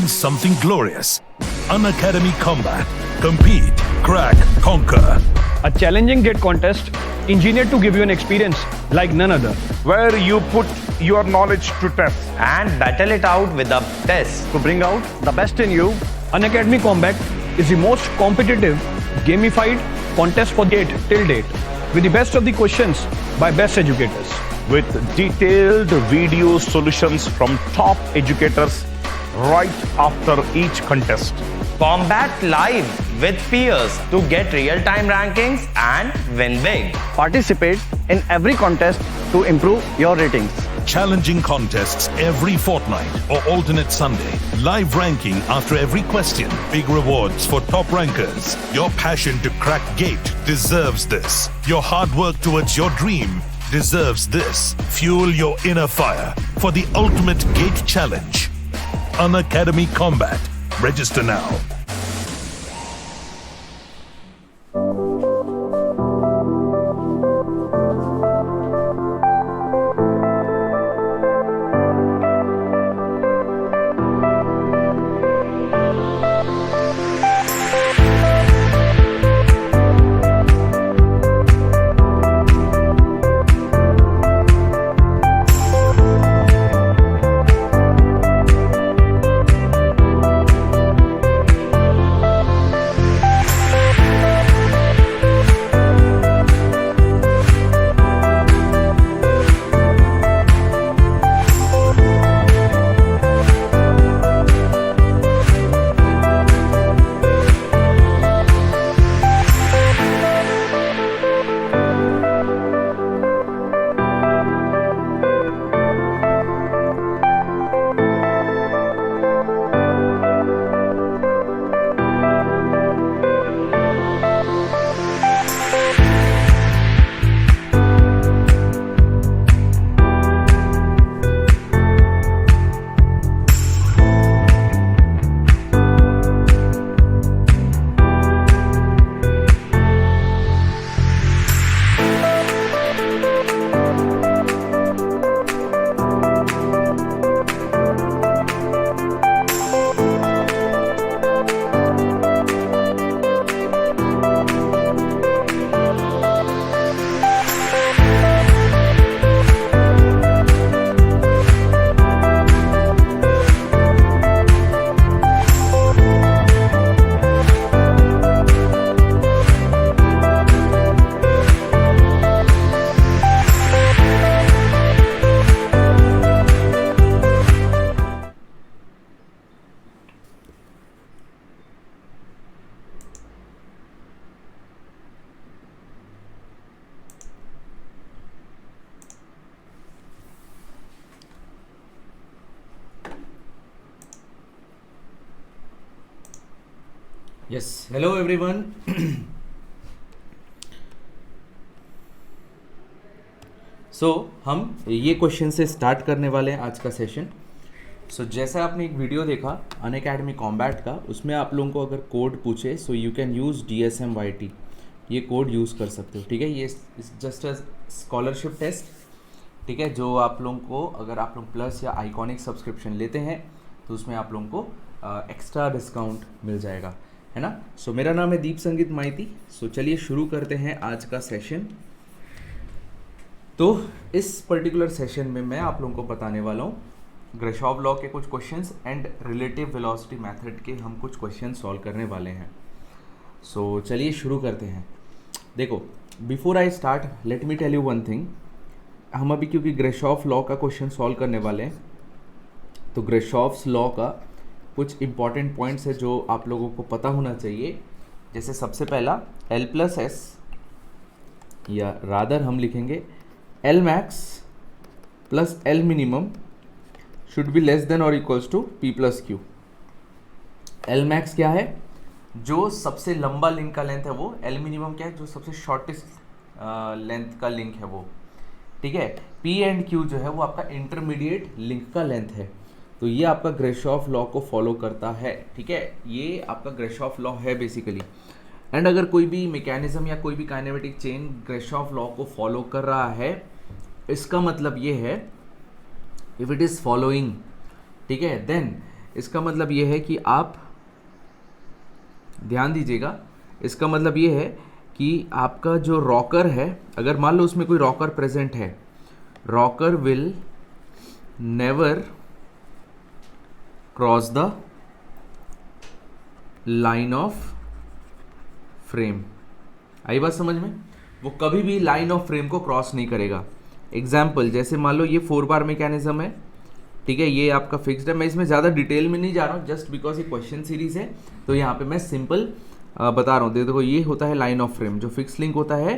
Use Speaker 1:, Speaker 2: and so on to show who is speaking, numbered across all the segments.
Speaker 1: win something glorious. Unacademy Combat. Compete, crack, conquer.
Speaker 2: A challenging gate contest engineered to give you an experience like none other.
Speaker 3: where you put your knowledge to test.
Speaker 4: and battle it out with a test.
Speaker 2: To bring out the best in you, Unacademy Combat is the most competitive, gamified contest for gate till date, with the best of the questions by best educators.
Speaker 3: With detailed video solutions from top educators right after each contest.
Speaker 4: Combat live with peers to get real-time rankings and win big.
Speaker 2: Participate in every contest to improve your ratings.
Speaker 1: Challenging contests every fortnight or alternate Sunday. Live ranking after every question. Big rewards for top rankers. Your passion to crack gate deserves this. Your hard work towards your dream deserves this. Fuel your inner fire for the ultimate gate challenge. Unacademy Combat. Register now.
Speaker 5: Yes hello everyone. So हम ये question से start करने वाले हैं आज का session. सो जैसा आपने एक वीडियो देखा अनअकैडमी कॉम्बैट का, उसमें आप लोगों को अगर कोड पूछे सो यू कैन यूज़ DSMYT, ये कोड यूज़ कर सकते हो। ठीक है, ये जस्ट अ स्कॉलरशिप टेस्ट। ठीक है, जो आप लोगों को अगर आप लोग प्लस या आइकॉनिक सब्सक्रिप्शन लेते हैं तो उसमें आप लोगों को एक्स्ट्रा डिस्काउंट मिल जाएगा, है ना। सो मेरा नाम है दीप संगीत माइती। सो चलिए शुरू करते हैं आज का सेशन। तो इस पर्टिकुलर सेशन में मैं आप लोगों को बताने वाला हूँ ग्रेशॉव लॉ के कुछ questions and relative velocity method के हम कुछ क्वेश्चन सॉल्व करने वाले हैं। सो चलिए शुरू करते हैं। देखो, before I start let me tell you one thing. हम अभी क्योंकि ग्रेशॉव लॉ का क्वेश्चन सॉल्व करने वाले हैं, तो ग्रेशॉव्स लॉ का कुछ इंपॉर्टेंट पॉइंट्स है जो आप लोगों को पता होना चाहिए। जैसे सबसे पहला L+S, या रादर हम लिखेंगे Lmax plus Lminimum should be less than और इक्वल्स टू P+Q। Lmax क्या है? जो सबसे लंबा लिंक का लेंथ है वो। Lminimum क्या है? जो सबसे शॉर्टेस्ट लेंथ का लिंक है वो। ठीक है, P एंड Q जो है वो आपका इंटरमीडिएट लिंक का लेंथ है। तो ये आपका ग्रेशॉफ लॉ को फॉलो करता है। ठीक है, ये आपका ग्रेशॉफ लॉ है बेसिकली। एंड अगर कोई भी मैकेनिज्म या कोई भी काइनेमेटिक चेन ग्रेशॉफ लॉ को फॉलो कर रहा है, इसका मतलब ये है इफ इट इज फॉलोइंग, ठीक है, देन इसका मतलब ये है कि आप ध्यान दीजिएगा, इसका मतलब ये है कि आपका जो रॉकर है, अगर मान लो उसमें कोई रॉकर प्रेजेंट है, rocker will never cross the line of frame. आई बात समझ में? वो कभी भी लाइन ऑफ फ्रेम को क्रॉस नहीं करेगा। एग्जाम्पल, जैसे मान लो ये 4 बार मैकेनिज्म है, ठीक है, ये आपका फिक्स्ड है। मैं इसमें ज़्यादा डिटेल में नहीं जा रहा हूँ, जस्ट बिकॉज ये क्वेश्चन सीरीज है तो यहाँ पे मैं सिंपल बता रहा हूँ। देखो ये होता है लाइन ऑफ फ्रेम, जो फिक्स लिंक होता है,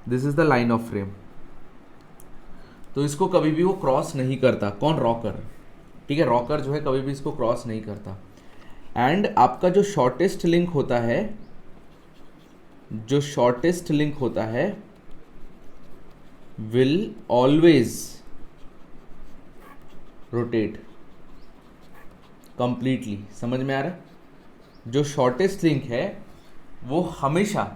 Speaker 5: this is the line of frame. तो इसको कभी भी वो क्रॉस नहीं करता। कौन? रॉकर। ठीक है, रॉकर जो है कभी भी इसको क्रॉस नहीं करता। एंड आपका जो शॉर्टेस्ट लिंक होता है, जो शॉर्टेस्ट लिंक होता है विल ऑलवेज रोटेट कंप्लीटली। समझ में आ रहा है? जो शॉर्टेस्ट लिंक है वो हमेशा,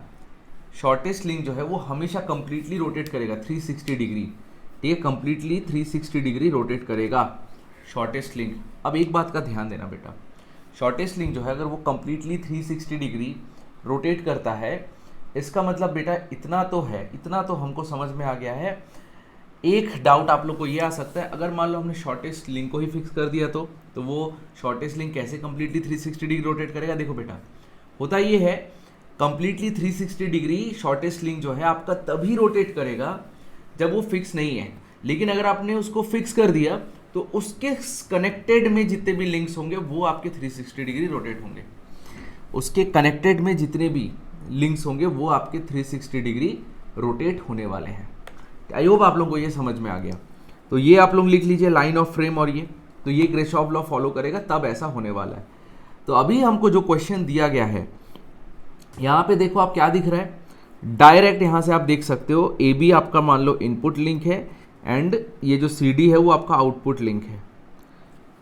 Speaker 5: शॉर्टेस्ट लिंक जो है वो हमेशा कंप्लीटली रोटेट करेगा 360 डिग्री। ठीक है, कंप्लीटली 360 डिग्री रोटेट करेगा शॉर्टेस्ट लिंक। अब एक बात का ध्यान देना बेटा, शॉर्टेस्ट लिंक जो है अगर वो कंप्लीटली 360 डिग्री रोटेट करता है, इसका मतलब बेटा इतना तो है, इतना तो हमको समझ में आ गया है। एक डाउट आप लोग को ये आ सकता है, अगर मान लो हमने शॉर्टेस्ट लिंक को ही फिक्स कर दिया तो वो शॉर्टेस्ट लिंक कैसे कंप्लीटली 360 डिग्री रोटेट करेगा? देखो बेटा, होता ये है, कंप्लीटली 360 डिग्री शॉर्टेस्ट लिंक जो है आपका तभी रोटेट करेगा जब वो फिक्स नहीं है। लेकिन अगर आपने उसको फिक्स कर दिया तो उसके कनेक्टेड में जितने भी लिंक्स होंगे वो आपके 360 डिग्री रोटेट होंगे। उसके कनेक्टेड में जितने भी लिंक्स होंगे वो आपके 360 डिग्री रोटेट होने वाले हैं। आई होप आप लोगों को ये समझ में आ गया। तो ये आप लोग लिख लीजिए लाइन ऑफ फ्रेम, और ये तो ये ग्रेशॉफ लॉ फॉलो करेगा तब ऐसा होने वाला है। तो अभी हमको जो क्वेश्चन दिया गया है, यहाँ पे देखो आप क्या दिख रहा है, डायरेक्ट यहाँ से आप देख सकते हो ए बी आपका मान लो इनपुट लिंक है एंड ये जो सी डी है वो आपका आउटपुट लिंक है।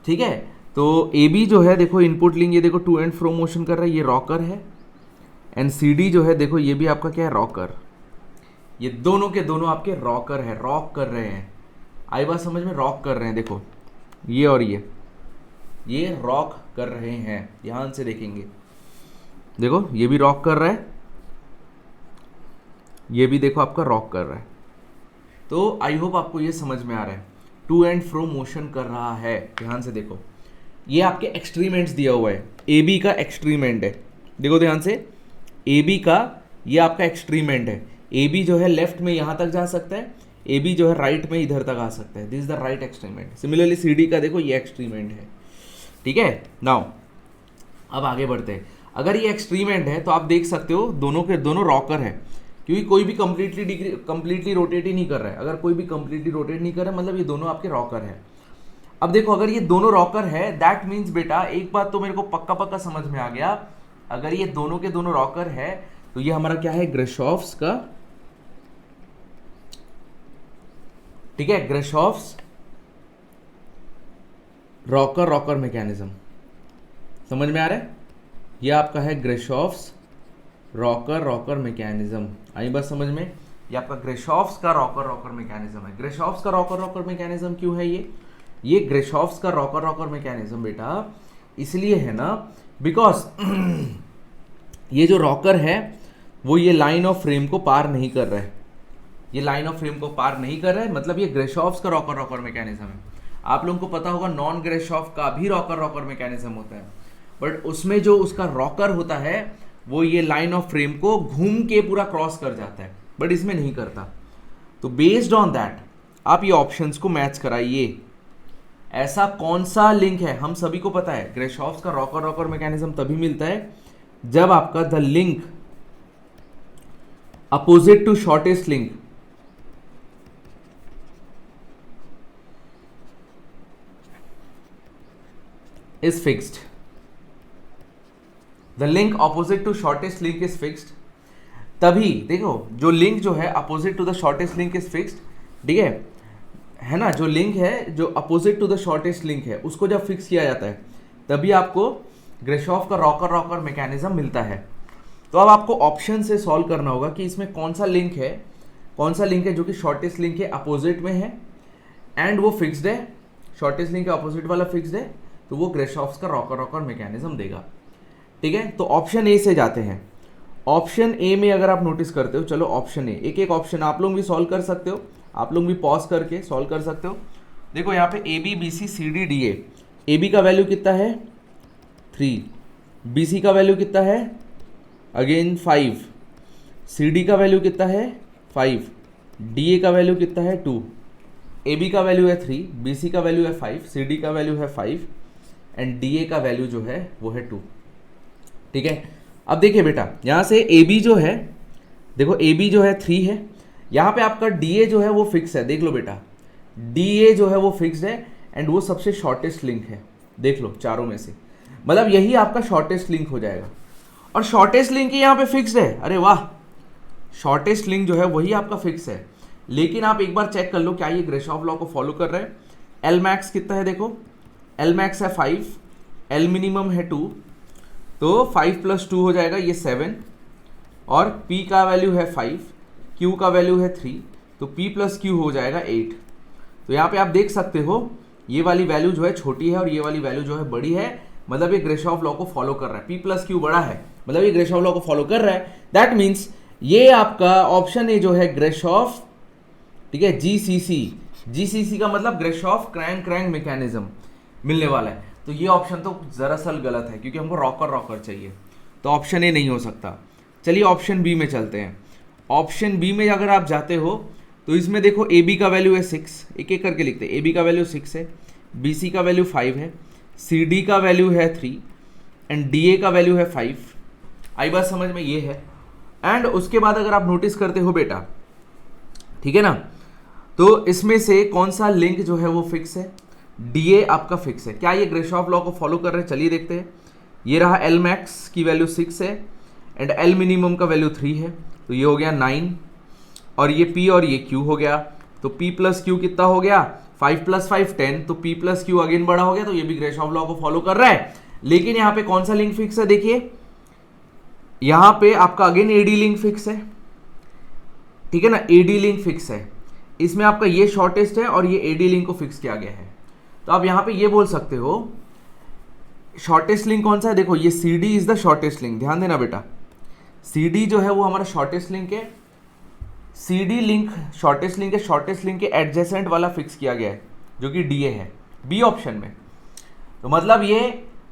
Speaker 5: ठीक है, तो ए बी जो है देखो इनपुट लिंक, ये देखो टू एंड फ्रो मोशन कर रहा है, ये रॉकर है। एंड सी डी जो है देखो ये भी आपका क्या है, रॉकर। ये दोनों के दोनों आपके रॉकर है, रॉक कर रहे हैं। आई बात समझ में? रॉक कर रहे हैं। देखो ये और ये रॉक कर रहे हैं। ध्यान से देखेंगे, देखो ये भी रॉक कर रहा है, ये भी देखो आपका रॉक कर रहा है। तो आई होप आपको ये समझ में आ रहा है, टू एंड फ्रो मोशन कर रहा है। ध्यान से देखो, ये आपके एक्सट्रीमेंट्स दिया हुआ है, ए बी का एक्सट्रीमेंट है। देखो ध्यान से, ए बी का ये आपका एक्सट्रीमेंट है। ए बी जो है लेफ्ट में यहाँ तक जा सकता है, ए बी जो है राइट में इधर तक आ सकता है। This is the right extreme end. Similarly C D का देखो ये एक्सट्रीमेंट है। ठीक है, नाउ अब आगे बढ़ते हैं। अगर ये एक्सट्रीमेंट है तो आप देख सकते हो दोनों के दोनों रॉकर है, क्योंकि कोई भी कंप्लीटली रोटेट ही नहीं कर रहा है। अगर कोई भी कंप्लीटली रोटेट नहीं कर रहा है मतलब ये दोनों आपके रॉकर है। अब देखो अगर ये दोनों रॉकर है, दैट मीन्स बेटा एक बात तो मेरे को पक्का समझ में आ गया, अगर ये दोनों के दोनों रॉकर है तो ये हमारा क्या है, ग्रेशॉफ्स का, ठीक है, ग्रेशॉफ्स रॉकर मैकेनिज्म। समझ में आ रहा है? ये आपका है ग्रेशॉफ्स रॉकर मैकेनिज्म। आई बात समझ में? ये आपका ग्रेशॉफ्स का रॉकर मैकेनिज्म है। ग्रेशॉफ्स का रॉकर मैकेनिज्म क्यों है ये ग्रेशॉफ्स का रॉकर मैकेनिज्म बेटा इसलिए है ना, बिकॉज ये जो रॉकर है वो ये लाइन ऑफ फ्रेम को पार नहीं कर रहा है। ये लाइन ऑफ फ्रेम को पार नहीं कर रहा है, मतलब ये ग्रेशॉफ्स का रॉकर मैकेनिज्म है। आप लोगों को पता होगा नॉन ग्रेशॉफ का भी रॉकर मैकेनिज्म होता है, बट उसमें जो उसका रॉकर होता है वो ये लाइन ऑफ फ्रेम को घूम के पूरा क्रॉस कर जाता है, बट इसमें नहीं करता। तो बेस्ड ऑन दैट आप ये ऑप्शंस को मैच कराइए। ऐसा कौन सा लिंक है, हम सभी को पता है ग्रेशॉफ्स का रॉकर मैकेनिज्म तभी मिलता है जब आपका the link opposite to shortest link is fixed. The link opposite to shortest link is fixed. तभी देखो जो लिंक जो है opposite to the shortest link is fixed, ठीक है ना, जो लिंक है जो opposite to the shortest link है उसको जब फिक्स किया जाता है तभी आपको ग्रेशॉफ का रॉकर मैकेनिज्म मिलता है। तो अब आपको ऑप्शन से सॉल्व करना होगा कि इसमें कौन सा लिंक है जो कि शॉर्टेस्ट लिंक के अपोजिट में है एंड वो फिक्स्ड है, शॉर्टेस्ट लिंक के अपोजिट वाला फिक्स्ड है, तो वो ग्रेशॉफ्स का रॉकर मैकेनिज्म देगा। ठीक है, तो ऑप्शन ए से जाते हैं। ऑप्शन ए में अगर आप नोटिस करते हो, चलो ऑप्शन ए, एक एक ऑप्शन आप लोग भी सॉल्व कर सकते हो, आप लोग भी पॉज करके सॉल्व कर सकते हो। देखो यहाँ पे A B B C C D D A B का वैल्यू कितना है 3, बी सी का वैल्यू कितना है अगेन 5, सी डी का वैल्यू कितना है 5, डी ए का वैल्यू कितना है 2, ए बी का वैल्यू है 3, बी सी का वैल्यू है 5, सी डी का वैल्यू है 5 एंड डी ए का वैल्यू जो है वो है 2। ठीक है, अब देखिए बेटा यहाँ से ए बी जो है, देखो ए बी जो है 3 है, यहाँ पे आपका डी ए जो है वो फिक्स है। देख लो बेटा डी ए जो है वो फिक्स है एंड वो सबसे शॉर्टेस्ट लिंक है। देख लो चारों में से, मतलब यही आपका शॉर्टेस्ट लिंक हो जाएगा और शॉर्टेस्ट लिंक ही यहाँ पे फिक्स्ड है। अरे वाह, शॉर्टेस्ट लिंक जो है वही आपका फिक्स है। लेकिन आप एक बार चेक कर लो क्या ये ग्रेशॉफ लॉ को फॉलो कर रहे हैं। एल मैक्स कितना है, देखो एल मैक्स है 5, एल मिनिमम है 2, तो 5 + 2 हो जाएगा ये 7 और P का वैल्यू है 5, Q का वैल्यू है 3, तो P + Q हो जाएगा 8। तो यहाँ पे आप देख सकते हो ये वाली वैल्यू जो है छोटी है और ये वाली वैल्यू जो है बड़ी है, मतलब ये ग्रेशॉफ लॉ को फॉलो कर रहा है। P + Q बड़ा है, मतलब ये ग्रेशॉफ लॉ को फॉलो कर रहा है। दैट मीन्स ये आपका ऑप्शन ए जो है ग्रेशॉफ, ठीक है, GCC का मतलब ग्रेशॉफ क्रैंक मैकेनिज्म मिलने वाला है। तो ये ऑप्शन तो दरअसल गलत है क्योंकि हमको रॉकर चाहिए, तो ऑप्शन ए नहीं हो सकता। चलिए ऑप्शन बी में चलते हैं। ऑप्शन बी में अगर आप जाते हो तो इसमें देखो ए बी का वैल्यू है 6, एक एक करके लिखते हैं। ए बी का वैल्यू 6 है, बी सी का वैल्यू 5 है, सी डी का वैल्यू है 3 एंड डी ए का वैल्यू है 5। आई बात समझ में, ये है। एंड उसके बाद अगर आप नोटिस करते हो बेटा, ठीक है ना, तो इसमें से कौन सा लिंक जो है वो फिक्स है, डी ए आपका फिक्स है। क्या ये ग्रेशॉफ लॉ को फॉलो कर रहे हैं? चलिए देखते हैं। ये रहा एल मैक्स की वैल्यू 6 है एंड एल मिनिमम का वैल्यू 3 है, तो ये हो गया 9 और ये P और ये Q हो गया, तो P + Q कितना हो गया 5 + 5 10, तो P + Q अगेन बड़ा हो गया, तो ये भी ग्रेशॉफ लॉ को फॉलो कर रहा है। लेकिन यहाँ पे कौन सा लिंक फिक्स है, देखिए यहाँ पे आपका अगेन एडी लिंक फिक्स है, ठीक है ना, एडी लिंक फिक्स है। इसमें आपका ये शॉर्टेस्ट है और ये एडी लिंक को फिक्स किया गया है। तो आप यहाँ पे ये बोल सकते हो शॉर्टेस्ट लिंक कौन सा है, देखो ये C D is the shortest link. ध्यान देना बेटा, सी डी जो है वो हमारा शॉर्टेस्ट लिंक है। C D link shortest link है, शॉर्टेस्ट लिंक के एडजेसेंट वाला फिक्स किया गया है जो कि डी ए है बी ऑप्शन में। तो मतलब ये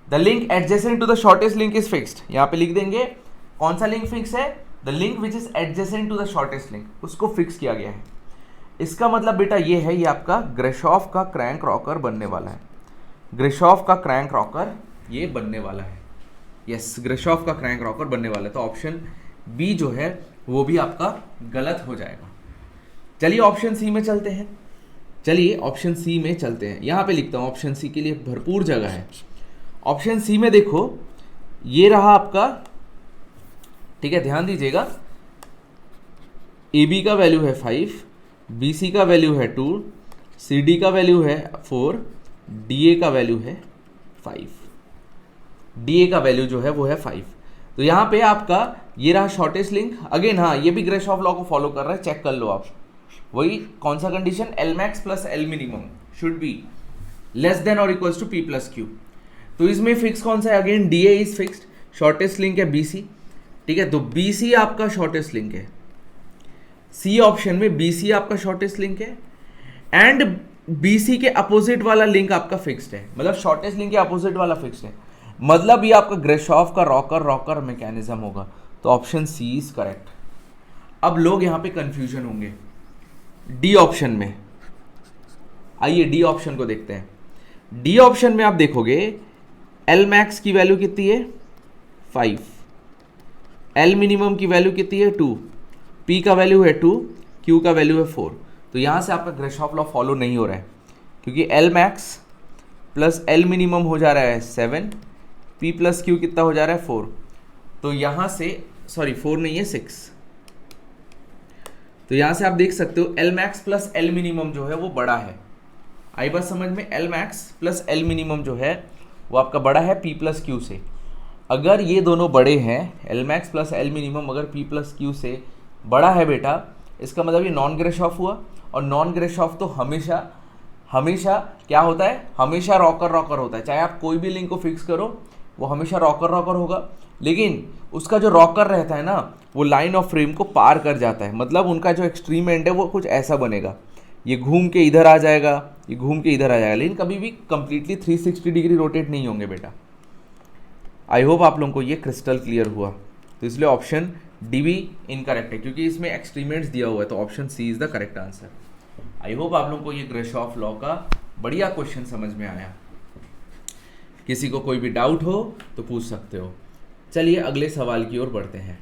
Speaker 5: the link adjacent to the shortest link is fixed. यहाँ पे लिख देंगे कौन सा लिंक फिक्स है, the link which is adjacent to the shortest link, उसको फिक्स किया गया है। इसका मतलब बेटा ये है, ये आपका ग्रेशॉफ का क्रैंक रॉकर बनने वाला है। ग्रेशॉफ का क्रैंक रॉकर ये बनने वाला है, यस, ग्रेशॉफ का क्रैंक रॉकर बनने वाला है। तो ऑप्शन बी जो है वो भी आपका गलत हो जाएगा। चलिए ऑप्शन सी में चलते हैं। चलिए ऑप्शन सी में चलते हैं। यहाँ पे लिखता हूँ, ऑप्शन सी के लिए भरपूर जगह है। ऑप्शन सी में देखो ये रहा आपका, ठीक है, ध्यान दीजिएगा, ए बी का वैल्यू है 5, बी सी का वैल्यू है 2, सी डी का वैल्यू है 4, डी ए का वैल्यू है 5, डी ए का वैल्यू जो है वो है 5। तो यहाँ पे आपका ये रहा शॉर्टेस्ट लिंक। अगेन हाँ, ये भी ग्रेशॉफ लॉ को फॉलो कर रहा है, चेक कर लो आप। वही कौन सा condition, L max plus L minimum should be less than और इक्वल्स टू P + Q। तो इसमें फिक्स कौन सा है, again D A is fixed, shortest link है BC, ठीक है, तो BC आपका शॉर्टेस्ट लिंक है। सी ऑप्शन में BC आपका शॉर्टेस्ट लिंक है एंड BC के अपोजिट वाला लिंक आपका फिक्स्ड है, मतलब शॉर्टेस्ट लिंक के अपोजिट वाला फिक्स्ड है, मतलब ये आपका ग्रेशॉफ का रॉकर मैकेनिज्म होगा। तो ऑप्शन सी इज करेक्ट। अब लोग यहाँ पे कंफ्यूजन होंगे डी ऑप्शन में। आइए डी ऑप्शन को देखते हैं। डी ऑप्शन में आप देखोगे एल मैक्स की वैल्यू कितनी है 5, एल मिनिमम की वैल्यू कितनी है 2, P का वैल्यू है 2, Q का वैल्यू है 4। तो यहाँ से आपका ग्रेशॉफ लॉ फॉलो नहीं हो रहा है क्योंकि L max plus L minimum हो जा रहा है 7, P + Q कितना हो जा रहा है 4। तो यहाँ से सॉरी 4 नहीं है 6। तो यहाँ से आप देख सकते हो L max plus L minimum जो है वो बड़ा है। आई बात समझ में, L max plus L minimum जो है वो आपका बड़ा है P + Q से। अगर ये दोनों बड़े हैं, L max plus L minimum अगर P + Q से बड़ा है बेटा, इसका मतलब ये नॉन ग्रेशॉफ हुआ। और नॉन ग्रेशॉफ तो हमेशा क्या होता है, हमेशा रॉकर रॉकर होता है। चाहे आप कोई भी लिंक को फिक्स करो वो हमेशा रॉकर रॉकर होगा, लेकिन उसका जो रॉकर रहता है ना वो लाइन ऑफ फ्रेम को पार कर जाता है। मतलब उनका जो एक्सट्रीम एंड है वो कुछ ऐसा बनेगा, ये घूम के इधर आ जाएगा, ये घूम के इधर आ जाएगा, लेकिन कभी भी कंप्लीटली 360 डिग्री रोटेट नहीं होंगे बेटा। आई होप आप लोगों को ये क्रिस्टल क्लियर हुआ। तो इसलिए ऑप्शन डी भी इनकरेक्ट है, क्योंकि इसमें एक्सट्रीमेट्स दिया हुआ है, तो option C is the correct answer. I hope आप लोगों को ये ग्रेशॉफ लॉ का बढ़िया क्वेश्चन समझ में आया। किसी को कोई भी डाउट हो तो पूछ सकते हो। चलिए अगले सवाल की ओर बढ़ते हैं,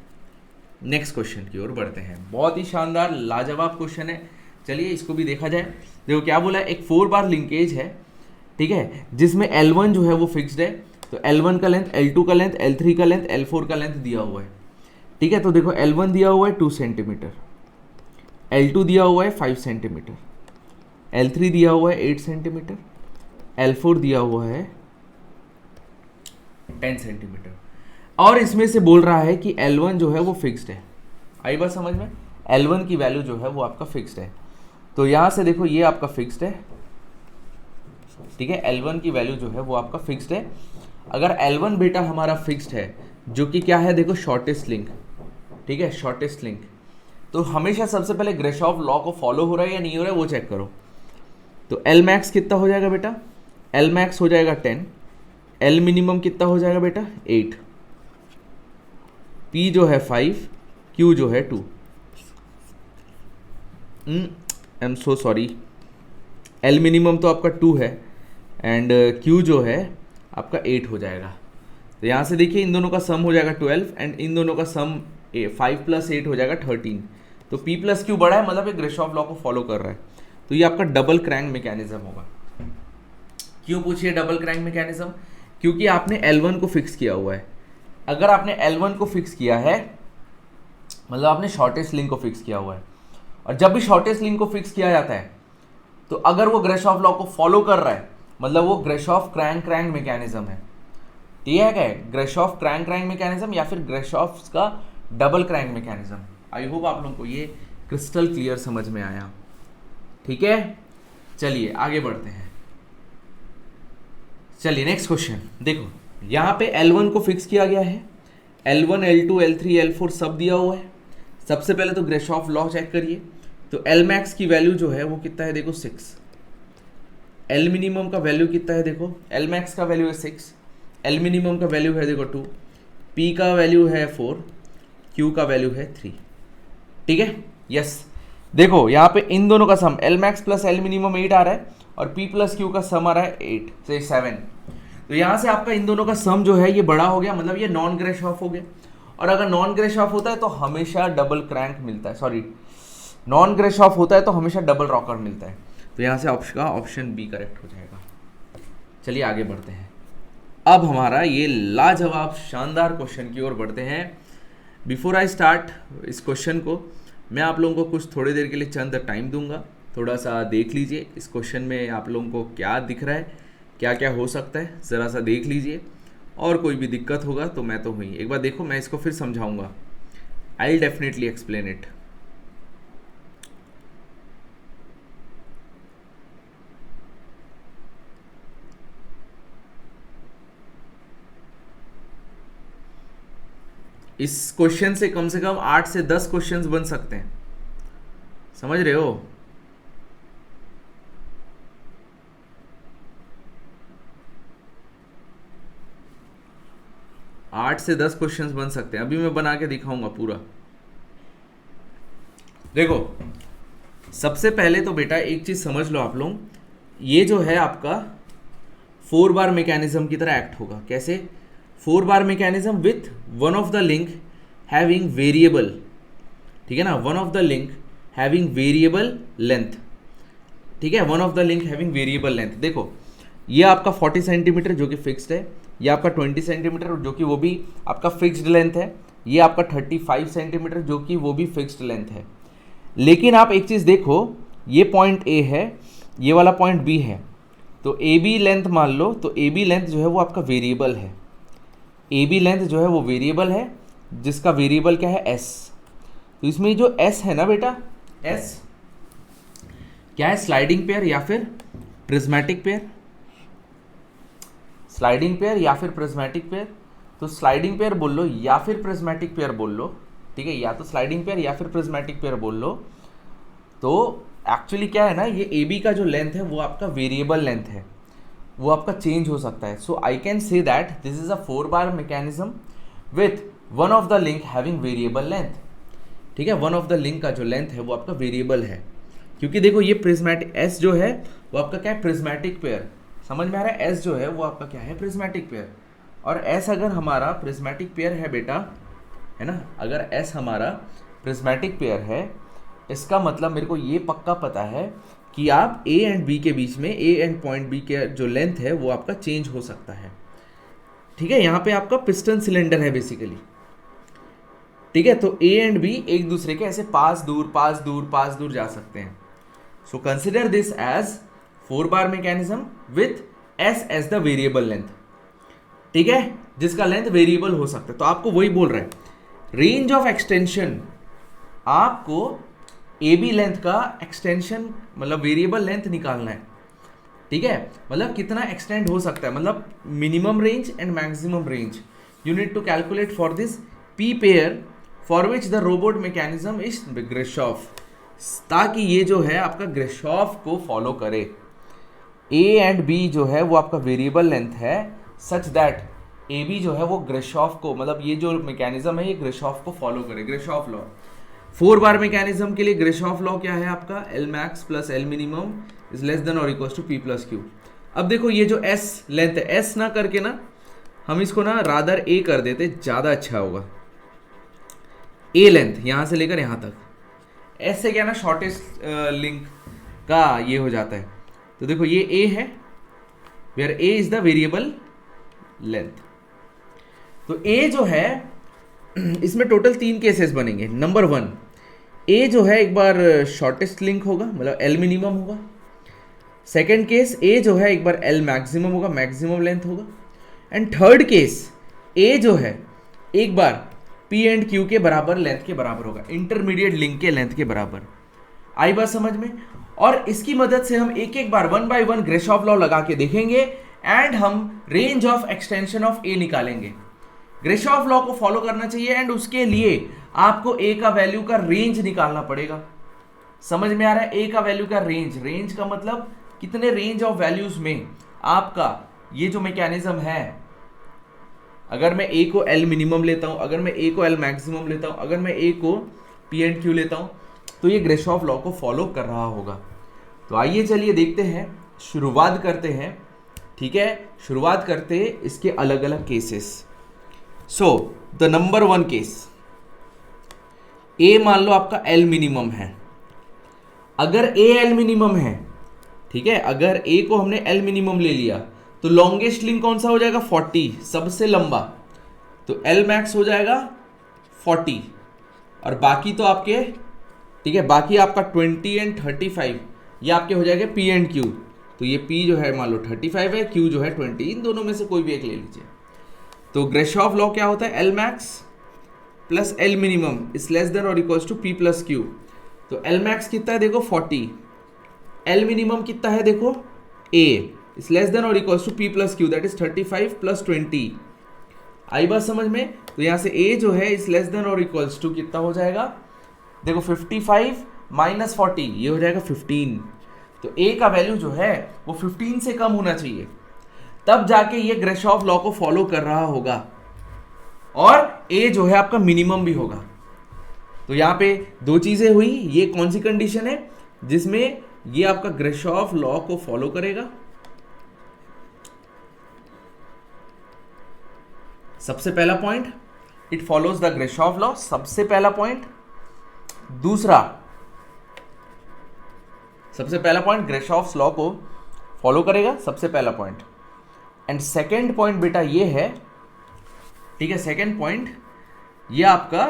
Speaker 5: नेक्स्ट क्वेश्चन की ओर बढ़ते हैं। बहुत ही शानदार लाजवाब क्वेश्चन है, चलिए इसको भी देखा जाए। देखो क्या बोला है, एक 4 बार लिंकेज है, ठीक है, जिसमें L1 जो है वो फिक्स्ड है। तो L1 का लेंथ, L2 का लेंथ, L3 का लेंथ, L4 का लेंथ दिया हुआ है, ठीक है। तो देखो L1 दिया हुआ है 2 सेंटीमीटर, L2 दिया हुआ है 5 सेंटीमीटर, L3 दिया हुआ है 8 सेंटीमीटर, L4 दिया हुआ है 10 सेंटीमीटर। और इसमें से बोल रहा है कि L1 जो है वो फिक्स्ड है। आई बात समझ में, L1 की वैल्यू जो है वो आपका फिक्स्ड है। तो यहाँ से देखो ये आपका फिक्स्ड है, ठीक है, L1 की वैल्यू जो है वो आपका फिक्स्ड है। अगर L1 बेटा हमारा फिक्स्ड है, जो कि क्या है देखो शॉर्टेस्ट लिंक, ठीक है, शॉर्टेस्ट लिंक, तो हमेशा सबसे पहले ग्रेशॉफ लॉ को फॉलो हो रहा है या नहीं हो रहा है वो चेक करो। तो L मैक्स कितना हो जाएगा बेटा, L मैक्स हो जाएगा 10, L मिनिमम कितना हो जाएगा बेटा 8, P जो है 5, Q जो है 2। आई am so sorry, L minimum तो आपका 2 है एंड Q जो है आपका 8 हो जाएगा। तो यहाँ से देखिए इन दोनों का सम हो जाएगा 12 एंड इन दोनों का सम 5 + 8 हो जाएगा 13। तो P + Q बड़ा है, मतलब ये ग्रेशॉफ लॉ को फॉलो कर रहा है। तो ये आपका डबल क्रैंक मैकेनिज्म होगा। क्यों पूछिए डबल क्रैंक मैकेनिज्म, क्योंकि आपने L1 को फिक्स किया हुआ है। अगर आपने L1 को फिक्स किया है मतलब आपने शॉर्टेस्ट लिंक को फिक्स किया हुआ है, और जब भी शॉर्टेस्ट लिंक को फिक्स किया जाता है तो अगर वो ग्रेशॉफ लॉ को फॉलो कर रहा है मतलब वो ग्रेशॉफ क्रैंक मैकेनिज्म है। ठीक है क्या है, ग्रेशॉफ क्रैंक मैकेनिज्म या फिर ग्रेशॉफ का डबल क्रैंक मैकेनिज्म। आई होप आप लोगों को ये क्रिस्टल क्लियर समझ में आया, ठीक है। चलिए आगे बढ़ते हैं। चलिए नेक्स्ट क्वेश्चन देखो, यहाँ पे L1 को फिक्स किया गया है, L1, L2, L3, L4 सब दिया हुआ है। सबसे पहले तो ग्रेशॉफ लॉ चेक करिए। तो L मैक्स की वैल्यू जो है वो कितना है देखो 6, L मिनिमम का वैल्यू कितना है देखो, L मैक्स का वैल्यू है 6, L मिनिमम का वैल्यू है देखो 2, P का वैल्यू है 4, Q का वैल्यू है 3, ठीक है। यस देखो यहाँ पे इन दोनों का सम L max plus L minimum 8 आ रहा है और P प्लस Q का सम आ रहा है 8 से 7। तो यहाँ से आपका इन दोनों का सम जो है ये बड़ा हो गया, मतलब ये नॉन ग्रेशॉफ हो गया। और अगर नॉन ग्रेशॉफ होता है तो हमेशा डबल क्रैंक मिलता है, सॉरी नॉन ग्रेशॉफ होता है तो हमेशा डबल रॉकर मिलता है। तो यहाँ से ऑप्शन बी करेक्ट हो जाएगा। चलिए आगे बढ़ते हैं। अब हमारा ये लाजवाब शानदार क्वेश्चन की ओर बढ़ते हैं। बिफोर आई स्टार्ट इस क्वेश्चन को, मैं आप लोगों को कुछ थोड़ी देर के लिए चंद टाइम दूंगा, थोड़ा सा देख लीजिए इस क्वेश्चन में आप लोगों को क्या दिख रहा है, क्या क्या हो सकता है, ज़रा सा देख लीजिए। और कोई भी दिक्कत होगा तो मैं तो हुई, एक बार देखो मैं इसको फिर समझाऊंगा। I will definitely explain it. इस क्वेश्चन से कम 8 से 10 क्वेश्चंस बन सकते हैं, समझ रहे हो। आठ से 10 क्वेश्चंस बन सकते हैं। अभी मैं बना के दिखाऊंगा पूरा। देखो सबसे पहले तो बेटा एक चीज समझ लो आप लोग, ये जो है आपका 4 बार मैकेनिज्म की तरह एक्ट होगा। कैसे 4 bar mechanism with one of the link having variable, ठीक है ना, one of the link having variable length, ठीक है, one of the link having variable length. देखो ये आपका 40 सेंटीमीटर जो कि फिक्स्ड है, ये आपका 20 सेंटीमीटर जो कि वो भी आपका फिक्स्ड लेंथ है, ये आपका 35 सेंटीमीटर जो कि वो भी फिक्स्ड लेंथ है। लेकिन आप एक चीज़ देखो, ये पॉइंट ए है, ये वाला पॉइंट बी है, तो ए बी लेंथ मान लो, तो ए बी लेंथ जो है वो आपका वेरिएबल है। ए बी लेंथ जो है वो वेरिएबल है, जिसका वेरिएबल क्या है एस। तो इसमें जो एस है ना बेटा, एस क्या है, स्लाइडिंग पेयर या फिर प्रिज्मेटिक पेयर, स्लाइडिंग पेयर या फिर प्रिज्मेटिक पेयर। तो स्लाइडिंग पेयर बोल लो या फिर प्रिज्मेटिक पेयर बोल लो, ठीक है, या तो स्लाइडिंग पेयर या फिर प्रिज्मेटिक पेयर बोल लो। तो एक्चुअली क्या है ना, ये ए बी का जो लेंथ है वो आपका वेरिएबल लेंथ है, वो आपका चेंज हो सकता है। So I can say that this is a 4 bar mechanism with one of the link having variable length, ठीक है। वन ऑफ द लिंक का जो लेंथ है वो आपका वेरिएबल है, क्योंकि देखो ये प्रिज्मेटिक एस जो है वो आपका क्या है, प्रिज्मेटिक पेयर। समझ में आ रहा है, एस जो है वो आपका क्या है, प्रिज्मेटिक पेयर। और एस अगर हमारा प्रिज्मेटिक पेयर है बेटा, है ना, अगर एस हमारा प्रिज्मेटिक पेयर है, इसका मतलब मेरे को ये पक्का पता है कि आप ए एंड बी के बीच में, ए एंड पॉइंट बी के जो लेंथ है वो आपका चेंज हो सकता है, ठीक है। यहाँ पे आपका पिस्टन सिलेंडर है बेसिकली, ठीक है। तो ए एंड बी एक दूसरे के ऐसे पास दूर जा सकते हैं। So consider this as 4 bar mechanism with S as the variable length, ठीक है, जिसका लेंथ वेरिएबल हो सकता है। तो आपको वही बोल रहा है, रेंज ऑफ एक्सटेंशन, आपको ए बी लेंथ का एक्सटेंशन मतलब वेरिएबल लेंथ निकालना है, ठीक है। मतलब कितना एक्सटेंड हो सकता है, मतलब minimum range and maximum range you need to calculate for this P pair for which the robot mechanism is Grashof, ताकि ये जो है आपका ग्रिशॉफ को फॉलो करे। ए एंड बी जो है वो आपका वेरिएबल लेंथ है, सच दैट ए बी जो है वो ग्रिशॉफ को, मतलब ये जो मैकेनिज्म है ये ग्रिशॉफ को फॉलो करे, ग्रिशॉफ लॉ। 4 बार मैकेनिज्म के लिए ग्रिशॉफ लॉ क्या है आपका, L max plus L minimum is less than और equal to P plus Q. अब देखो ये जो एस लेंथ है, एस ना करके ना हम इसको ना रादर ए कर देते, ज़्यादा अच्छा होगा। ए लेंथ यहाँ से लेकर यहाँ तक, एस से क्या ना शॉर्टेस्ट लिंक का ये हो जाता है। तो देखो ये ए है, where A is the variable length. तो ए जो है इसमें टोटल 3 केसेस बनेंगे। नंबर 1, ए जो है एक बार शॉर्टेस्ट लिंक होगा, मतलब एल मिनिमम होगा। सेकेंड केस ए जो है एक बार एल मैक्सिमम होगा, मैक्सिमम लेंथ होगा। एंड थर्ड केस ए जो है एक बार पी एंड क्यू के बराबर लेंथ के बराबर होगा, इंटरमीडिएट लिंक के लेंथ के बराबर। आई बात समझ में? और इसकी मदद से हम एक एक बार 1 बाय 1 ग्रिशॉफ लॉ लगा के देखेंगे एंड हम रेंज ऑफ एक्सटेंशन ऑफ ए निकालेंगे। ग्रिशॉफ लॉ को फॉलो करना चाहिए एंड उसके लिए आपको ए का वैल्यू का रेंज निकालना पड़ेगा। समझ में आ रहा है? ए का वैल्यू का रेंज, रेंज का मतलब कितने रेंज ऑफ वैल्यूज में आपका ये जो मैकेनिज्म है, अगर मैं ए को एल मिनिमम लेता हूं, अगर मैं ए को एल मैक्सिमम लेता हूं, अगर मैं ए को पी एंड क्यू लेता हूं, तो ये ग्रिशॉफ लॉ को फॉलो कर रहा होगा। तो आइए चलिए देखते हैं, शुरुआत करते हैं, ठीक है। शुरुआत करते हैं इसके अलग अलग cases. So the number 1 case, A मान लो आपका एल मिनिमम है। अगर ए एल मिनिमम है, ठीक है, अगर ए को हमने एल मिनिमम ले लिया तो लॉन्गेस्ट लिंक कौन सा हो जाएगा? 40, सबसे लंबा। तो एल मैक्स हो जाएगा 40 और बाकी तो आपके, ठीक है, बाकी आपका 20 एंड 35 ये आपके हो जाएंगे पी एंड क्यू। तो ये पी जो है मान लो 35 है, क्यू जो है 20, इन दोनों में से कोई भी एक ले लीजिए। तो ग्रिशॉफ लॉ क्या होता है? L max plus L minimum is less than और equals to P plus Q. तो एल मैक्स कितना है देखो 40, एल मिनिमम कितना है देखो ए इज लेस देन और equals to P plus Q, that is 35 plus 20। आई बात समझ में? तो यहाँ से ए जो है इज लेस देन और इक्वल्स टू कितना हो जाएगा देखो 55 माइनस 40, ये हो जाएगा 15। तो ए का वैल्यू जो है वो 15 से कम होना चाहिए, तब जाके ये ग्रिशॉफ लॉ को फॉलो कर रहा होगा और ए जो है आपका मिनिमम भी होगा। तो यहाँ पे 2 चीजें हुई। ये कौन सी कंडीशन है जिसमें ये आपका ग्रिशॉफ लॉ को फॉलो करेगा? सबसे पहला point, it follows the Grashof law, सबसे पहला पॉइंट। दूसरा, सबसे पहला पॉइंट ग्रिशॉफ लॉ को फॉलो करेगा, सबसे पहला पॉइंट। एंड सेकेंड पॉइंट बेटा ये है, ठीक है, सेकेंड पॉइंट ये आपका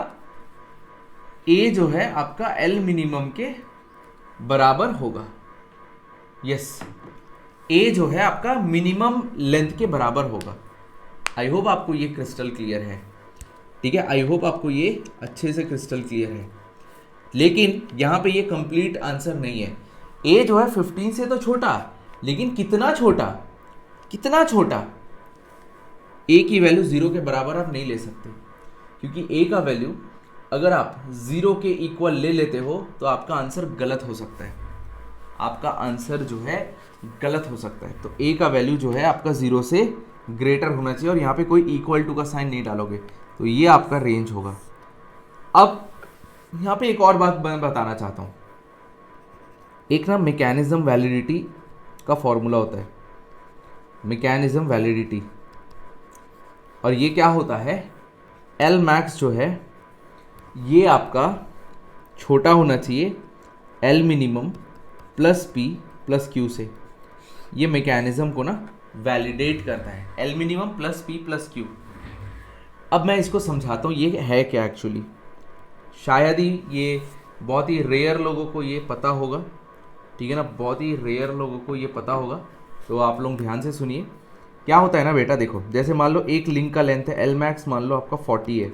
Speaker 5: ए जो है आपका एल मिनिमम के बराबर होगा। यस, ए जो है आपका मिनिमम लेंथ के बराबर होगा। आई होप आपको ये क्रिस्टल क्लियर है, ठीक है, आई होप आपको ये अच्छे से क्रिस्टल क्लियर है। लेकिन यहाँ पे ये कंप्लीट आंसर नहीं है। ए जो है 15 से तो छोटा लेकिन कितना छोटा, कितना छोटा, ए की वैल्यू 0 के बराबर आप नहीं ले सकते, क्योंकि ए का वैल्यू अगर आप 0 के इक्वल ले लेते हो तो आपका आंसर गलत हो सकता है, आपका आंसर जो है गलत हो सकता है। तो ए का वैल्यू जो है आपका 0 से ग्रेटर होना चाहिए, और यहाँ पे कोई इक्वल टू का साइन नहीं डालोगे, तो ये आपका रेंज होगा। अब यहाँ पे एक और बात मैं बताना चाहता हूँ, एक ना मैकेनिज्म वैलिडिटी का फॉर्मूला होता है, मैकेनिज्म वैलिडिटी, और ये क्या होता है, एल मैक्स जो है ये आपका छोटा होना चाहिए L minimum plus P plus Q से। ये मैकेनिज्म को ना वैलिडेट करता है, L minimum plus P plus Q. अब मैं इसको समझाता हूँ ये है क्या एक्चुअली। शायद ही ये बहुत ही रेयर लोगों को ये पता होगा, ठीक है ना, बहुत ही रेयर लोगों को ये पता होगा, तो आप लोग ध्यान से सुनिए। क्या होता है ना बेटा, देखो जैसे मान लो एक लिंक का लेंथ है एल मैक्स मान लो आपका 40 है,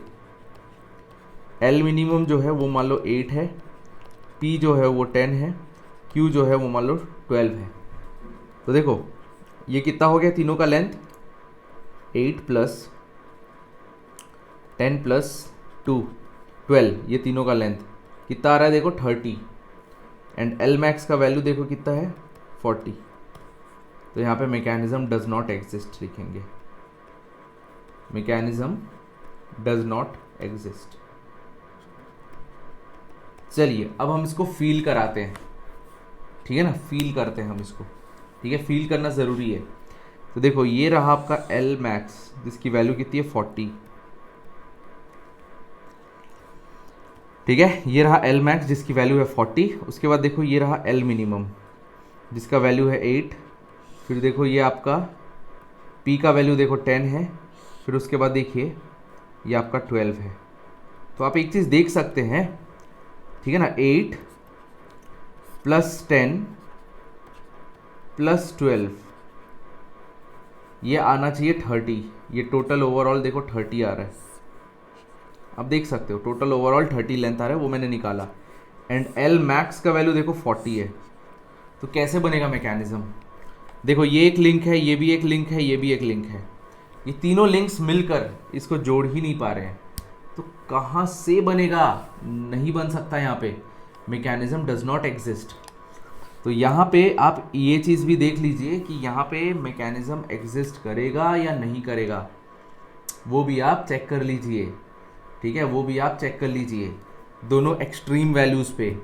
Speaker 5: एल मिनिमम जो है वो मान लो 8 है, पी जो है वो 10 है, क्यू जो है वो मान लो 12 है। तो देखो ये कितना हो गया तीनों का लेंथ, 8 प्लस 10 प्लस 2 12, ये तीनों का लेंथ कितना आ रहा है देखो 30, एंड एल मैक्स का वैल्यू देखो कितना है 40। तो यहाँ पे मैकेनिज्म डज नॉट एग्जिस्ट लिखेंगे, मैकेनिज्म डज नॉट एग्जिस्ट। चलिए अब हम इसको फील कराते हैं, ठीक है ना, फील करते हैं हम इसको, ठीक है, फील करना ज़रूरी है। तो देखो ये रहा आपका एल मैक्स जिसकी वैल्यू कितनी है 40, ठीक है, ये रहा एल मैक्स जिसकी वैल्यू है 40। उसके बाद देखो ये रहा एल मिनिमम जिसका वैल्यू है 8, फिर देखो ये आपका पी का वैल्यू देखो 10 है, फिर उसके बाद देखिए ये आपका 12 है। तो आप एक चीज़ देख सकते हैं, ठीक है ना, 8 प्लस 10 प्लस 12 ये आना चाहिए 30, ये टोटल ओवरऑल देखो 30 आ रहा है। आप देख सकते हो टोटल ओवरऑल 30 लेंथ आ रहा है, वो मैंने निकाला, एंड एल मैक्स का वैल्यू देखो 40 है। तो कैसे बनेगा मैकेनिज्म, देखो ये एक लिंक है, ये भी एक लिंक है, ये भी एक लिंक है, ये तीनों लिंक्स मिलकर इसको जोड़ ही नहीं पा रहे हैं, तो कहाँ से बनेगा, नहीं बन सकता, यहाँ पे मैकेनिज्म डज नॉट एग्जिस्ट। तो यहाँ पे आप ये चीज़ भी देख लीजिए कि यहाँ पे मैकेनिज्म एग्जिस्ट करेगा या नहीं करेगा, वो भी आप चेक कर लीजिए, ठीक है, वो भी आप चेक कर लीजिए दोनों एक्सट्रीम वैल्यूज़ पे,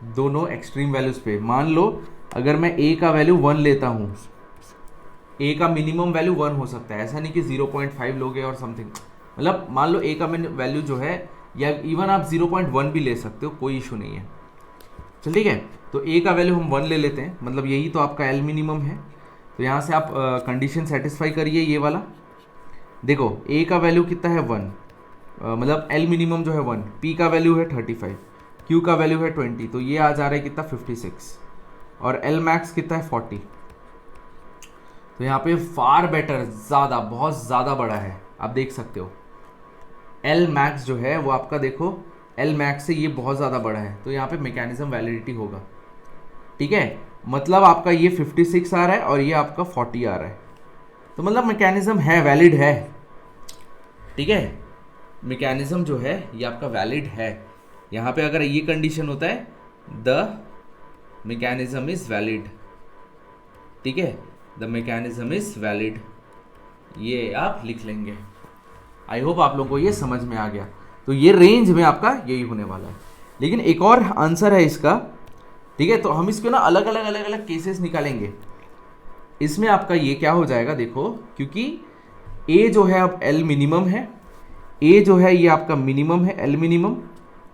Speaker 5: दोनों एक्सट्रीम वैल्यूज़ पे। मान लो अगर मैं ए का वैल्यू 1 लेता हूँ, ए का मिनिमम वैल्यू 1 हो सकता है, ऐसा नहीं कि 0.5 लोगे और समथिंग, मतलब मान लो ए का वैल्यू जो है, या इवन आप 0.1 भी ले सकते हो, कोई इशू नहीं है। चल ठीक है, तो ए का वैल्यू हम 1 ले लेते हैं, मतलब यही तो आपका एल मिनिमम है। तो यहाँ से आप कंडीशन सेटिस्फाई करिए ये वाला, देखो ए का वैल्यू कितना है 1, मतलब एल मिनिमम जो है 1, पी का वैल्यू है 35, क्यू का वैल्यू है 20, तो ये आ जा रहा है कितना 56, और एल मैक्स कितना है 40। तो यहाँ पे फार बेटर, ज़्यादा, बहुत ज़्यादा बड़ा है, आप देख सकते हो एल मैक्स जो है वो आपका देखो एल मैक्स से ये बहुत ज़्यादा बड़ा है, तो यहाँ पे मैकेनिज्म वैलिडिटी होगा, ठीक है, मतलब आपका ये 56 आ रहा है और ये आपका 40 आ रहा है, तो मतलब मैकेनिज्म है, वैलिड है, ठीक है, मैकेनिज्म जो है ये आपका वैलिड है। यहाँ पे अगर ये कंडीशन होता है द मैकेनिज्म इज वैलिड, ठीक है, द मैकेनिज्म इज वैलिड, ये आप लिख लेंगे। आई होप आप लोगों को ये समझ में आ गया। तो ये रेंज में आपका यही होने वाला है, लेकिन एक और आंसर है इसका, ठीक है, तो हम इसको ना अलग अलग केसेस निकालेंगे। इसमें आपका ये क्या हो जाएगा देखो, क्योंकि ए जो है अब एल मिनिमम है, ए जो है ये आपका मिनिमम है एल मिनिमम,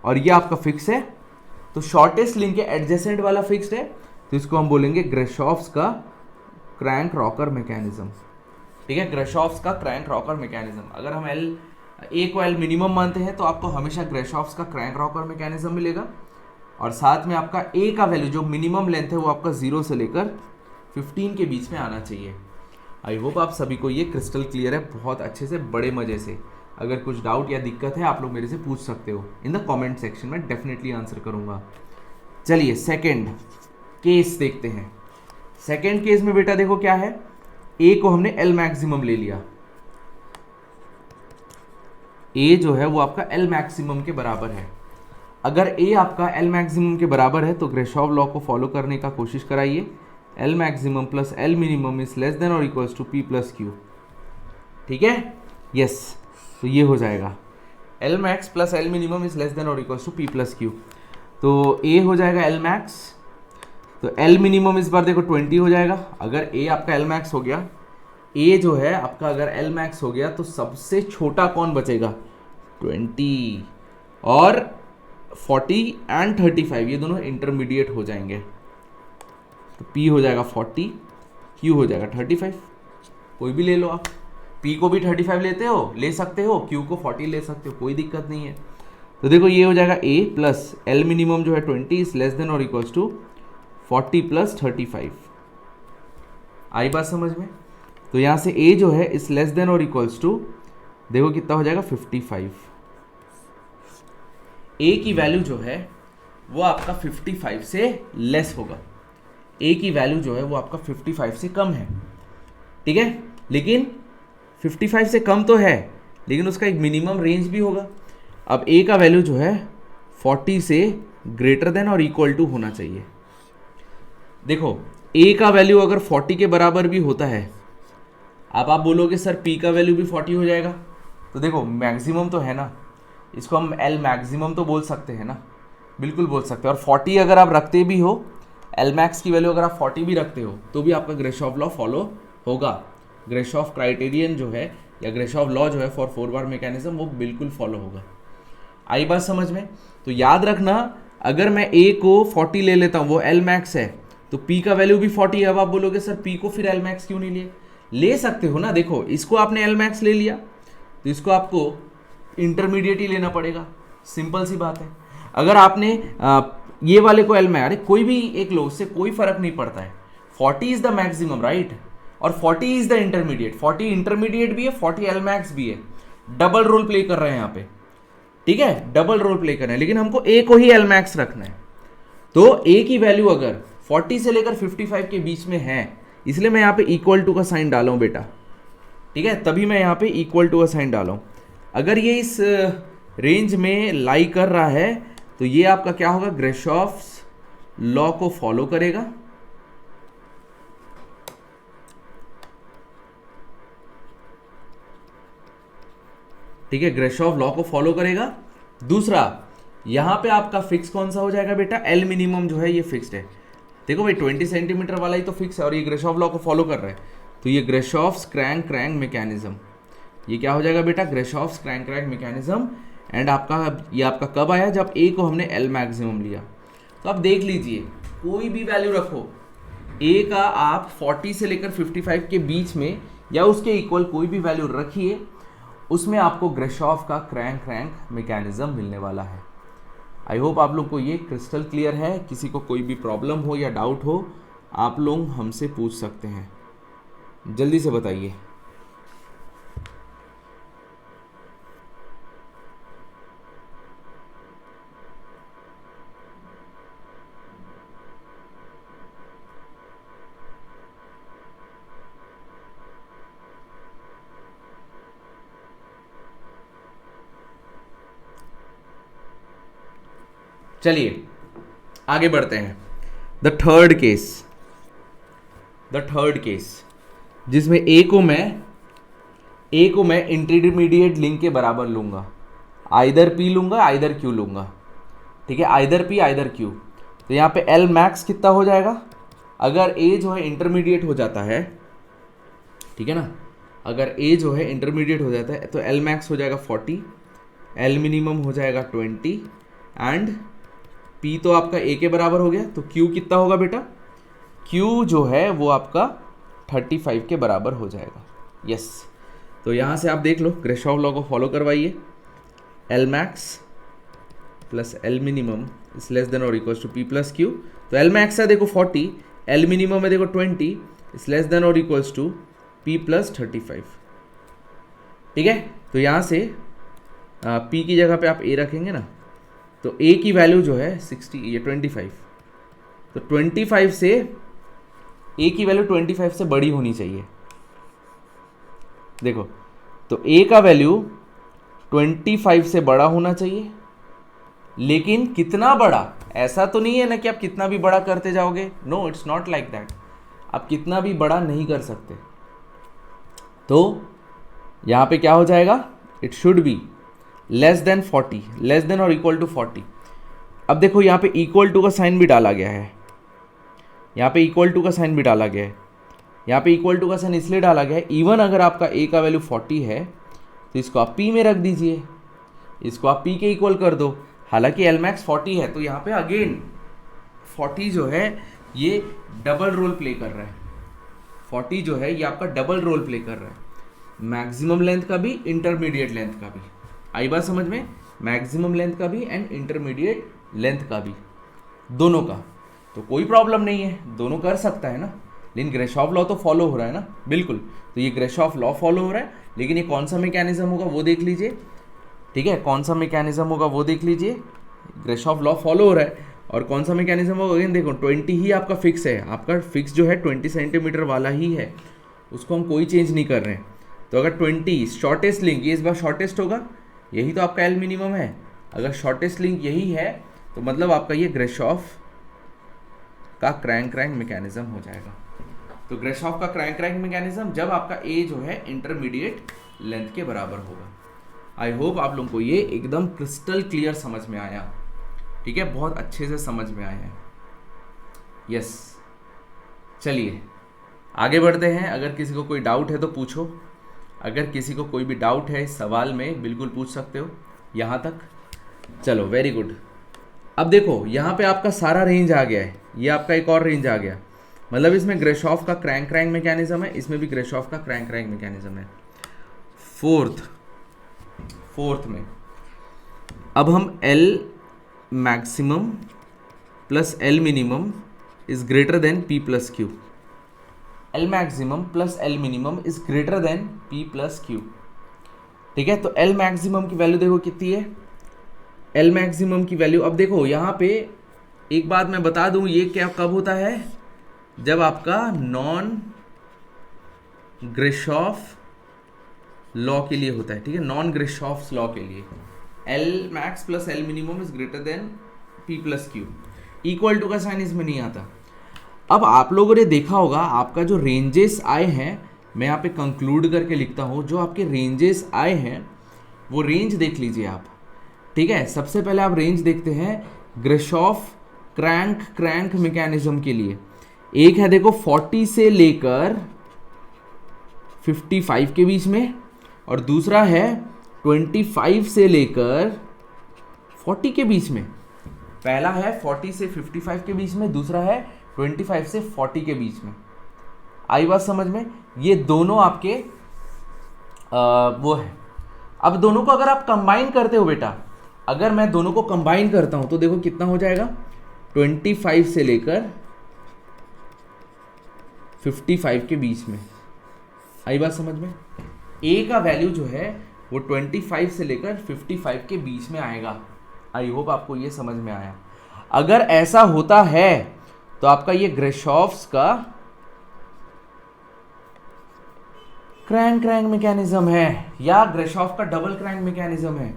Speaker 5: और ये आपका फिक्स है, तो शॉर्टेस्ट लिंक है एडजेसेंट वाला फिक्स्ड है, तो इसको हम बोलेंगे ग्रेशॉफ्स का क्रैंक रॉकर मैकेनिज्म, ठीक है, ग्रेशॉफ्स का क्रैंक रॉकर मैकेनिज्म। अगर हम ए को एल मिनिमम मानते हैं तो आपको हमेशा ग्रेशॉफ्स का क्रैंक रॉकर मैकेनिज्म मिलेगा, और साथ में आपका ए का वैल्यू जो मिनिमम लेंथ है वो आपका 0 से लेकर 15 के बीच में आना चाहिए। आई होप आप सभी को ये क्रिस्टल क्लियर है, बहुत अच्छे से, बड़े मज़े से। अगर कुछ डाउट या दिक्कत है आप लोग मेरे से पूछ सकते हो इन द कमेंट सेक्शन में, डेफिनेटली आंसर करूँगा। चलिए सेकंड केस देखते हैं। सेकेंड केस में बेटा देखो क्या है, ए को हमने एल मैक्सिमम ले लिया, ए जो है वो आपका एल मैक्सिमम के बराबर है। अगर ए आपका एल मैक्सिमम के बराबर है तो ग्रेशॉफ लॉ को फॉलो करने का कोशिश कराइए। L maximum plus L minimum is less than और equals to P plus Q. ठीक है, यस, तो ये हो जाएगा L max plus L minimum is less than और equals to P plus Q. तो ए हो जाएगा एल मैक्स, तो एल मिनिमम इस बार देखो 20 हो जाएगा। अगर ए आपका एल मैक्स हो गया, ए जो है आपका अगर एल मैक्स हो गया तो सबसे छोटा कौन बचेगा, 20, और 40 एंड 35 ये दोनों इंटरमीडिएट हो जाएंगे। तो P हो जाएगा 40, Q हो जाएगा 35। कोई भी ले लो आप, P को भी 35 लेते हो, ले सकते हो, Q को 40 ले सकते हो, कोई दिक्कत नहीं है। तो देखो ये हो जाएगा A प्लस एल मिनिमम जो है 20 इज लेस देन और इक्वल्स टू 40 प्लस 35। आई बात समझ में? तो यहाँ से A जो है इज लेस देन और इक्वल्स टू, देखो कितना हो जाएगा 55। A की वैल्यू जो है वो आपका 55 से लेस होगा, A की वैल्यू जो है वो आपका 55 से कम है। ठीक है, लेकिन 55 से कम तो है, लेकिन उसका एक मिनिमम रेंज भी होगा। अब A का वैल्यू जो है 40 से ग्रेटर देन और इक्वल टू होना चाहिए। देखो A का वैल्यू अगर 40 के बराबर भी होता है, अब आप बोलोगे सर P का वैल्यू भी 40 हो जाएगा, तो देखो मैक्सिमम तो है ना, इसको हम L मैक्सिमम तो बोल सकते हैं ना, बिल्कुल बोल सकते हैं। और 40 अगर आप रखते भी हो, L मैक्स की वैल्यू अगर आप 40 भी रखते हो तो भी आपका ग्रेशॉफ लॉ फॉलो होगा। ग्रेशॉफ क्राइटेरियन जो है या ग्रेशॉफ लॉ जो है फॉर 4 बार मैकेनिज्म वो बिल्कुल फॉलो होगा। आई बात समझ में? तो याद रखना, अगर मैं A को 40 ले लेता हूँ, वो L मैक्स है, तो P का वैल्यू भी 40 है। अब आप बोलोगे सर P को फिर L मैक्स क्यों नहीं लिए? ले सकते हो ना, देखो इसको आपने L मैक्स ले लिया तो इसको आपको इंटरमीडिएट ही लेना पड़ेगा, सिंपल सी बात है। अगर आपने ये वाले को एल में, अरे कोई भी एक लो, उससे कोई फर्क नहीं पड़ता है। 40 इज द मैक्सिमम राइट, और 40 इज द इंटरमीडिएट। 40 इंटरमीडिएट भी है, 40 एल मैक्स भी है, डबल रोल प्ले कर रहे हैं यहाँ पे। ठीक है, डबल रोल प्ले कर रहे हैं, लेकिन हमको ए को ही एल मैक्स रखना है। तो ए की वैल्यू अगर 40 से लेकर 55 के बीच में है, इसलिए मैं यहाँ पे इक्वल टू का साइन डाला हूँ बेटा। ठीक है, तभी मैं यहाँ पे इक्वल टू का साइन डाला हूँ। अगर ये इस रेंज में लाई कर रहा है तो ये आपका क्या होगा, ग्रेशॉफ्स लॉ को फॉलो करेगा। ठीक है, ग्रेशॉफ लॉ को फॉलो करेगा। दूसरा, यहां पे आपका फिक्स कौन सा हो जाएगा बेटा, एल मिनिमम जो है ये फिक्स्ड है। देखो भाई 20 सेंटीमीटर वाला ही तो फिक्स है और ये ग्रेशॉफ लॉ को फॉलो कर रहा है, तो ये ग्रेशॉफ्स क्रैंक क्रैंक मैकेनिज्म, ये क्या हो जाएगा बेटा, ग्रेशॉफ्स क्रैंक क्रैंक मैकेनिज्म। एंड आपका ये आपका कब आया, जब ए को हमने एल मैक्सिमम लिया। तो आप देख लीजिए, कोई भी वैल्यू रखो, ए का आप 40 से लेकर 55 के बीच में या उसके इक्वल कोई भी वैल्यू रखिए, उसमें आपको ग्रेशॉफ का क्रैंक क्रैंक मैकेनिज्म मिलने वाला है। आई होप आप लोग को ये क्रिस्टल क्लियर है। किसी को कोई भी प्रॉब्लम हो या डाउट हो, आप लोग हमसे पूछ सकते हैं, जल्दी से बताइए। चलिए आगे बढ़ते हैं। द थर्ड केस जिसमें ए को मैं इंटरमीडिएट लिंक के बराबर लूंगा, आइदर पी लूंगा आइदर क्यू लूंगा। ठीक है, आइदर पी आइदर क्यू। तो यहाँ पे एल मैक्स कितना हो जाएगा, अगर ए जो है इंटरमीडिएट हो जाता है, ठीक है ना, अगर ए जो है इंटरमीडिएट हो जाता है तो एल मैक्स हो जाएगा 40, एल मिनिमम हो जाएगा 20 एंड P तो आपका A के बराबर हो गया। तो Q कितना होगा बेटा, Q जो है वो आपका 35 के बराबर हो जाएगा। यस, तो यहाँ से आप देख लो, ग्रेशॉफ लॉ को फॉलो करवाइए। L max plus L minimum is less than और equals to P plus Q। तो L मैक्स है देखो 40, L मिनिमम है देखो 20, इज लेस देन और इक्वल्स टू P प्लस 35। ठीक है, तो यहाँ से P की जगह पे आप A रखेंगे ना, तो A की वैल्यू जो है 60, ये 25, तो 25 से ए की वैल्यू 25 से बड़ी होनी चाहिए। देखो, तो ए का वैल्यू 25 से बड़ा होना चाहिए, लेकिन कितना बड़ा, ऐसा तो नहीं है ना कि आप कितना भी बड़ा करते जाओगे, no it's not like that, आप कितना भी बड़ा नहीं कर सकते। तो यहां पे क्या हो जाएगा, it should be less than 40, less than और इक्वल टू 40। अब देखो यहां पे इक्वल टू का साइन भी डाला गया है, यहाँ पे इक्वल टू का साइन भी डाला गया है। यहाँ पे इक्वल टू का साइन इसलिए डाला गया है, इवन अगर आपका ए का वैल्यू 40 है तो इसको आप पी में रख दीजिए, इसको आप पी के इक्वल कर दो। हालांकि एल मैक्स 40 है, तो यहाँ पे अगेन 40 जो है ये डबल रोल प्ले कर रहा है। 40 जो है ये आपका डबल रोल प्ले कर रहा है, मैक्सिमम लेंथ का भी, इंटरमीडिएट लेंथ का भी। आई बात समझ में, मैक्सिमम लेंथ का भी एंड इंटरमीडिएट लेंथ का भी, दोनों का। तो कोई प्रॉब्लम नहीं है, दोनों कर सकता है ना, लेकिन ग्रेशॉफ लॉ तो फॉलो हो रहा है ना, बिल्कुल। तो ये ग्रेशॉफ लॉ फॉलो हो रहा है, लेकिन ये कौन सा मैकेनिज्म होगा वो देख लीजिए, ठीक है, कौन सा मैकेनिज्म होगा वो देख लीजिए। ग्रेशॉफ लॉ फॉलो हो रहा है, और कौन सा मैकेनिज्म होगा, अगेन देखो 20 ही आपका फिक्स है, आपका फिक्स जो है 20 सेंटीमीटर वाला ही है, उसको हम कोई चेंज नहीं कर रहे हैं। तो अगर 20 शॉर्टेस्ट लिंक, ये इस बार शॉर्टेस्ट होगा, यही तो आपका एल मिनिमम है। अगर शॉर्टेस्ट लिंक यही है तो मतलब आपका ये ग्रेशॉफ का क्रैंक मैकेनिज्म हो जाएगा। तो ग्रेशॉफ का क्रैंक मैकेनिज्म जब आपका ए जो है इंटरमीडिएट लेंथ के बराबर होगा। आई होप आप लोगों को ये एकदम क्रिस्टल क्लियर समझ में आया, ठीक है, बहुत अच्छे से समझ में आया है। यस, चलिए आगे बढ़ते हैं। अगर किसी को कोई डाउट है तो पूछो, अगर किसी को कोई भी डाउट है इस सवाल में बिल्कुल पूछ सकते हो यहाँ तक। चलो वेरी गुड। अब देखो यहाँ पे आपका सारा रेंज आ गया है, ये आपका एक और रेंज आ गया, मतलब इसमें ग्रेशॉफ का क्रैंक मैकेनिज्म है, इसमें भी ग्रेशॉफ का क्रैंक मैकेनिज्म है। फोर्थ में अब हम L maximum plus L minimum is greater than P plus Q. L maximum plus L minimum is greater than P plus Q, ठीक है। तो एल मैक्सिमम की वैल्यू देखो कितनी है, एल मैक्सिमम की वैल्यू, अब देखो यहाँ पे एक बात मैं बता दूं, ये क्या कब होता है, जब आपका नॉन ग्रेशॉफ लॉ के लिए होता है, ठीक है, नॉन ग्रेशॉफ लॉ के लिए L max plus L minimum is greater than P plus Q. Equal to का साइन इसमें नहीं आता। अब आप लोगों ने देखा होगा आपका जो रेंजेस आए हैं, मैं यहाँ पे कंक्लूड करके लिखता हूँ, जो आपके रेंजेस आए हैं वो रेंज देख लीजिए आप, ठीक है। सबसे पहले आप रेंज देखते हैं ग्रेशॉफ क्रैंक मैकेनिज्म के लिए। एक है देखो 40 से लेकर 55 के बीच में, और दूसरा है 25 से लेकर 40 के बीच में। पहला है 40 से 55 के बीच में, दूसरा है 25 से 40 के बीच में। आई बात समझ में, ये दोनों आपके वो है। अब दोनों को अगर आप कंबाइन करते हो बेटा, अगर मैं दोनों को कंबाइन करता हूं तो देखो कितना हो जाएगा, 25 से लेकर 55 के बीच में। आई बात समझ में, ए का वैल्यू जो है वो 25 से लेकर 55 के बीच में आएगा। आई होप आपको ये समझ में आया। अगर ऐसा होता है तो आपका ये ग्रेशॉफ्स का क्रैंक मैकेनिज्म है, या ग्रेशॉफ का डबल क्रैंक मैकेनिज्म है।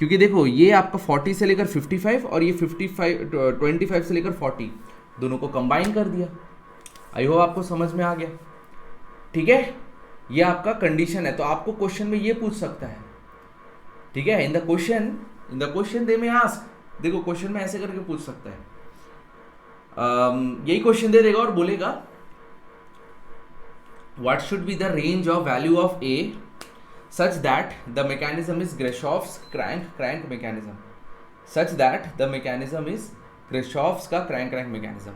Speaker 5: क्योंकि देखो ये आपका 40 से लेकर 55 और ये 25 से लेकर 40, दोनों को कंबाइन कर दिया। आई होप आपको समझ में आ गया, ठीक है। ये आपका कंडीशन है, तो आपको क्वेश्चन में ये पूछ सकता है, ठीक है। इन द क्वेश्चन दे में आस्क, देखो क्वेश्चन में ऐसे करके पूछ सकता है, यही क्वेश्चन दे देगा और बोलेगा what should be the range of value of A such that the mechanism is Grashoff's crank mechanism, such that the mechanism is Grashoff's का crank mechanism।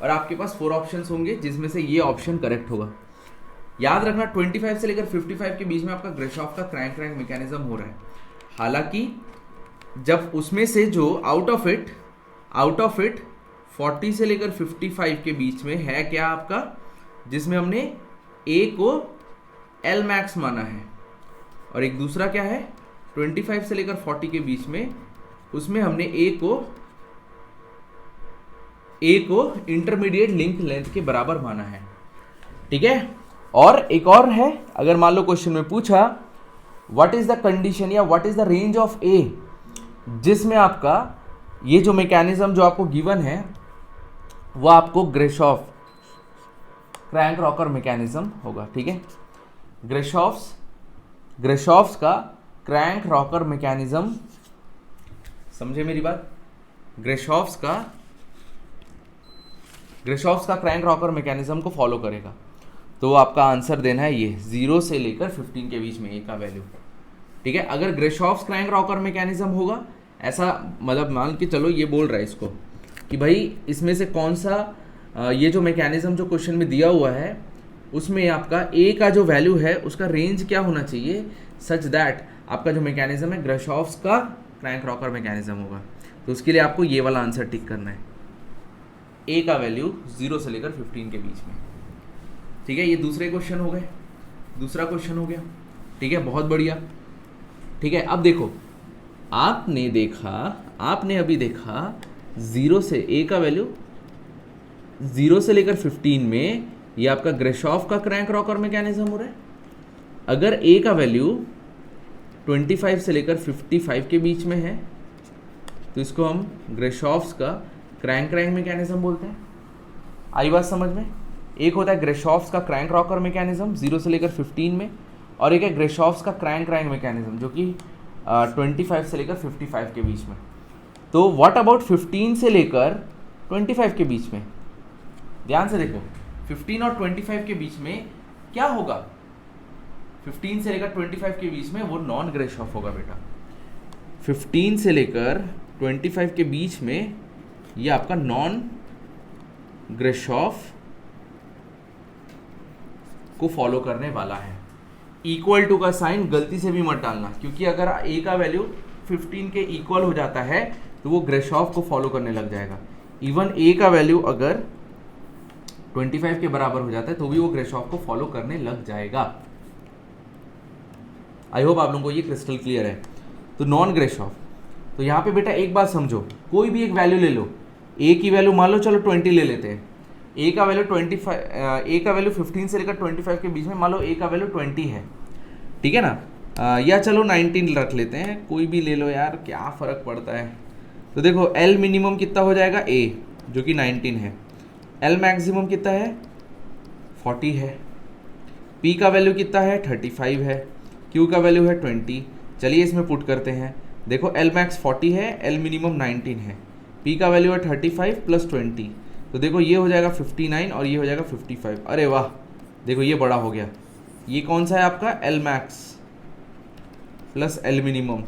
Speaker 5: और आपके पास 4 ऑप्शंस होंगे जिसमें से ये ऑप्शन करेक्ट होगा। याद रखना 25 से लेकर 55 के बीच में आपका ग्रेशॉफ का क्रैंक मैकेनिज्म हो रहा है। हालांकि जब उसमें से जो आउट ऑफ इट 40 से लेकर 55 के बीच में है क्या आपका, जिसमें हमने ए को एल मैक्स माना है, और एक दूसरा क्या है 25 से लेकर 40 के बीच में, उसमें हमने ए को ए को इंटरमीडिएट लिंक लेंथ के बराबर माना है, ठीक है। और एक और है, अगर मान लो क्वेश्चन में पूछा व्हाट इज द कंडीशन या what is the range of A, जिसमें आपका ये जो मैकेनिज्म जो आपको गिवन है वो आपको ग्रेशॉफ क्रैंक रॉकर मैकेनिज्म होगा, ठीक है। ग्रेशॉफ्स का क्रैंक रॉकर मैकेनिज्म, समझे मेरी बात? ग्रेशॉफ्स का क्रैंक रॉकर मैकेनिज्म को फॉलो करेगा। तो आपका आंसर देना है ये 0 से लेकर 15 के बीच में ए का वैल्यू, ठीक है। अगर ग्रेशॉफ्स क्रैंक रॉकर मैकेनिज्म होगा, ऐसा मतलब मान के चलो ये बोल रहा है इसको कि भाई इसमें से कौन सा ये जो मैकेनिज्म जो क्वेश्चन में दिया हुआ है उसमें आपका ए का जो वैल्यू है उसका रेंज क्या होना चाहिए, सच दैट आपका जो मैकेनिज्म है ग्रेशॉफ्स का क्रैंक रॉकर मैकेनिज्म होगा। तो उसके लिए आपको ये वाला आंसर टिक करना है, ए का वैल्यू 0 से लेकर 15 के बीच में, ठीक है। ये दूसरे क्वेश्चन हो गए, दूसरा क्वेश्चन हो गया, ठीक है, बहुत बढ़िया, ठीक है। अब देखो आपने अभी देखा 0 से ए का वैल्यू 0 से लेकर 15 में ये आपका ग्रेशॉफ का क्रैंक रॉकर मैकेनिज्म हो रहा है। अगर ए का वैल्यू 25 से लेकर 55 के बीच में है तो इसको हम ग्रेशॉफ्स का क्रैंक मैकेनिज्म बोलते हैं। आई बात समझ में? एक होता है ग्रेशॉफ्स का क्रैंक रॉकर मैकेनिज्म 0 से लेकर 15 में, और एक है ग्रेशॉफ्स का क्रैंक मैकेनिज्म जो कि 25 से लेकर 55 के बीच में। तो व्हाट अबाउट 15 से लेकर 25 के बीच में? ध्यान से देखो 15 और 25 के बीच में क्या होगा? 15 से लेकर 25 के बीच में वो नॉन ग्रेशॉफ होगा बेटा। 15 से लेकर 25 के बीच में ये आपका नॉन ग्रेशॉफ को फॉलो करने वाला है। इक्वल टू का साइन गलती से भी मत डालना, क्योंकि अगर ए का वैल्यू 15 के इक्वल हो जाता है तो वो ग्रेशॉफ को फॉलो करने लग जाएगा। इवन ए का वैल्यू अगर 25 के बराबर हो जाता है तो भी वो ग्रेशॉफ को फॉलो करने लग जाएगा। आई होप आप लोगों को ये क्रिस्टल क्लियर है। तो नॉन ग्रेशॉफ, तो यहाँ पे बेटा एक बात समझो, कोई भी एक वैल्यू ले लो, ए की वैल्यू मान लो चलो 20 ले लेते हैं, ए का वैल्यू 15 से लेकर 25 के बीच में मान लो ए का वैल्यू 20 है, ठीक है ना, या चलो 19 रख लेते हैं, कोई भी ले लो यार, क्या फ़र्क पड़ता है। तो देखो एल मिनिमम कितना हो जाएगा, ए जो कि 19 है, एल मैक्सिमम कितना है 40 है, पी का वैल्यू कितना है 35 है, क्यू का वैल्यू है 20। चलिए इसमें पुट करते हैं, देखो एल मैक्स 40 है, एल मिनिमम 19 है, पी का वैल्यू है 35 प्लस 20, तो देखो ये हो जाएगा 59 और ये हो जाएगा 55। अरे वाह, देखो ये बड़ा हो गया। ये कौन सा है आपका L max plus L minimum,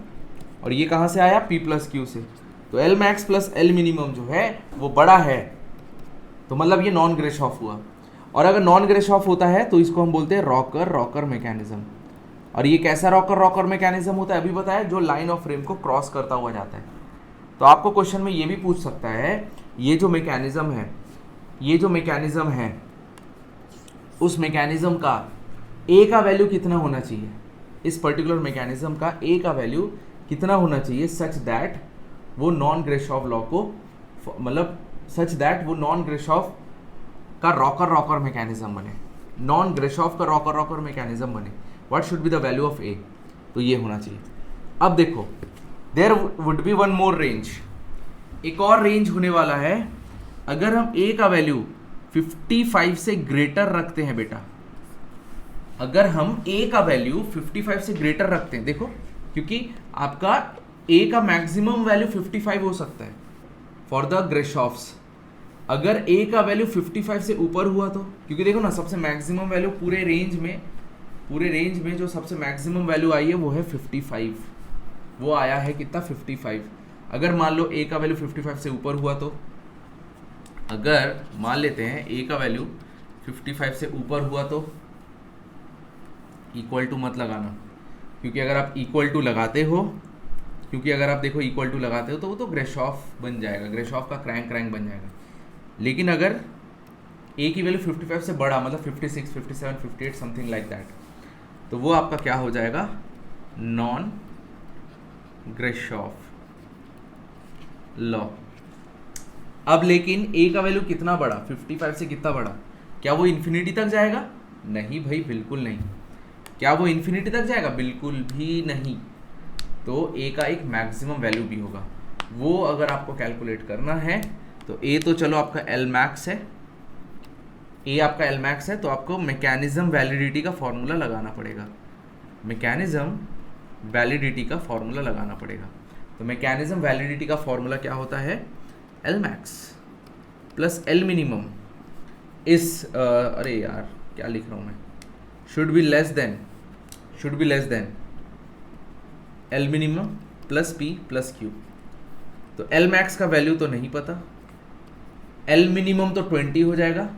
Speaker 5: और ये कहाँ से आया पी प्लस क्यू से। तो L max plus L minimum जो है वो बड़ा है, तो मतलब ये नॉन ग्रेशॉफ हुआ। और अगर नॉन ग्रेशॉफ होता है तो इसको हम बोलते हैं रॉकर मैकेनिज्म। और ये कैसा रॉकर मैकेनिज्म होता है अभी बताया, जो लाइन ऑफ फ्रेम को क्रॉस करता हुआ जाता है। तो आपको क्वेश्चन में ये भी पूछ सकता है, ये जो मैकेनिज्म है उस मैकेनिज्म का ए का वैल्यू कितना होना चाहिए, इस पर्टिकुलर मैकेनिज्म का ए का वैल्यू कितना होना चाहिए, सच दैट वो नॉन ग्रेशॉफ लॉ को, मतलब सच दैट वो नॉन ग्रेशॉफ का रॉकर मैकेनिज्म बने, नॉन ग्रेशॉफ का रॉकर मैकेनिज्म बने। What should be the value of A? तो ये होना चाहिए। अब देखो there would be one more range, एक और रेंज होने वाला है। अगर हम ए का वैल्यू 55 से ग्रेटर रखते हैं बेटा, अगर हम ए का वैल्यू 55 से ग्रेटर रखते हैं, देखो क्योंकि आपका ए का मैक्सिमम वैल्यू 55 हो सकता है फॉर द ग्रेशॉफ्स। अगर ए का वैल्यू 55 से ऊपर हुआ तो, क्योंकि देखो ना सबसे मैक्सिमम वैल्यू पूरे रेंज में जो सबसे मैक्सिमम वैल्यू आई है वो है 55, वो आया है कितना 55। अगर मान लो ए का वैल्यू 55 से ऊपर हुआ तो, अगर मान लेते हैं ए का वैल्यू 55 से ऊपर हुआ तो, इक्वल टू मत लगाना, क्योंकि अगर आप इक्वल टू लगाते हो, क्योंकि अगर आप देखो इक्वल टू लगाते हो तो वो तो ग्रेशॉफ बन जाएगा, ग्रेशॉफ का क्रैंक बन जाएगा। लेकिन अगर ए की वैल्यू 55 से बड़ा, मतलब 56, 57, 58 समथिंग लाइक दैट, तो वो आपका क्या हो जाएगा, नॉन ग्रेशॉफ लॉ। अब लेकिन a का वैल्यू कितना बड़ा, 55 से कितना बड़ा, क्या वो इन्फिनिटी तक जाएगा? नहीं भाई, बिल्कुल नहीं। क्या वो इन्फिनिटी तक जाएगा? बिल्कुल भी नहीं। तो a का एक मैक्सिमम वैल्यू भी होगा, वो अगर आपको कैलकुलेट करना है तो a तो चलो आपका L मैक्स है, a आपका L मैक्स है, तो आपको मैकेनिज्म वैलिडिटी का फॉर्मूला लगाना पड़ेगा। मैकेनिज्म वैलिडिटी का फॉर्मूला लगाना पड़ेगा। तो मैकेनिज्म वैलिडिटी का फॉर्मूला क्या होता है? L max plus L minimum इस अरे यार क्या लिख रहा हूँ मैं, should be less than L minimum plus P plus Q। तो L मैक्स का वैल्यू तो नहीं पता, L मिनिमम तो 20 हो जाएगा,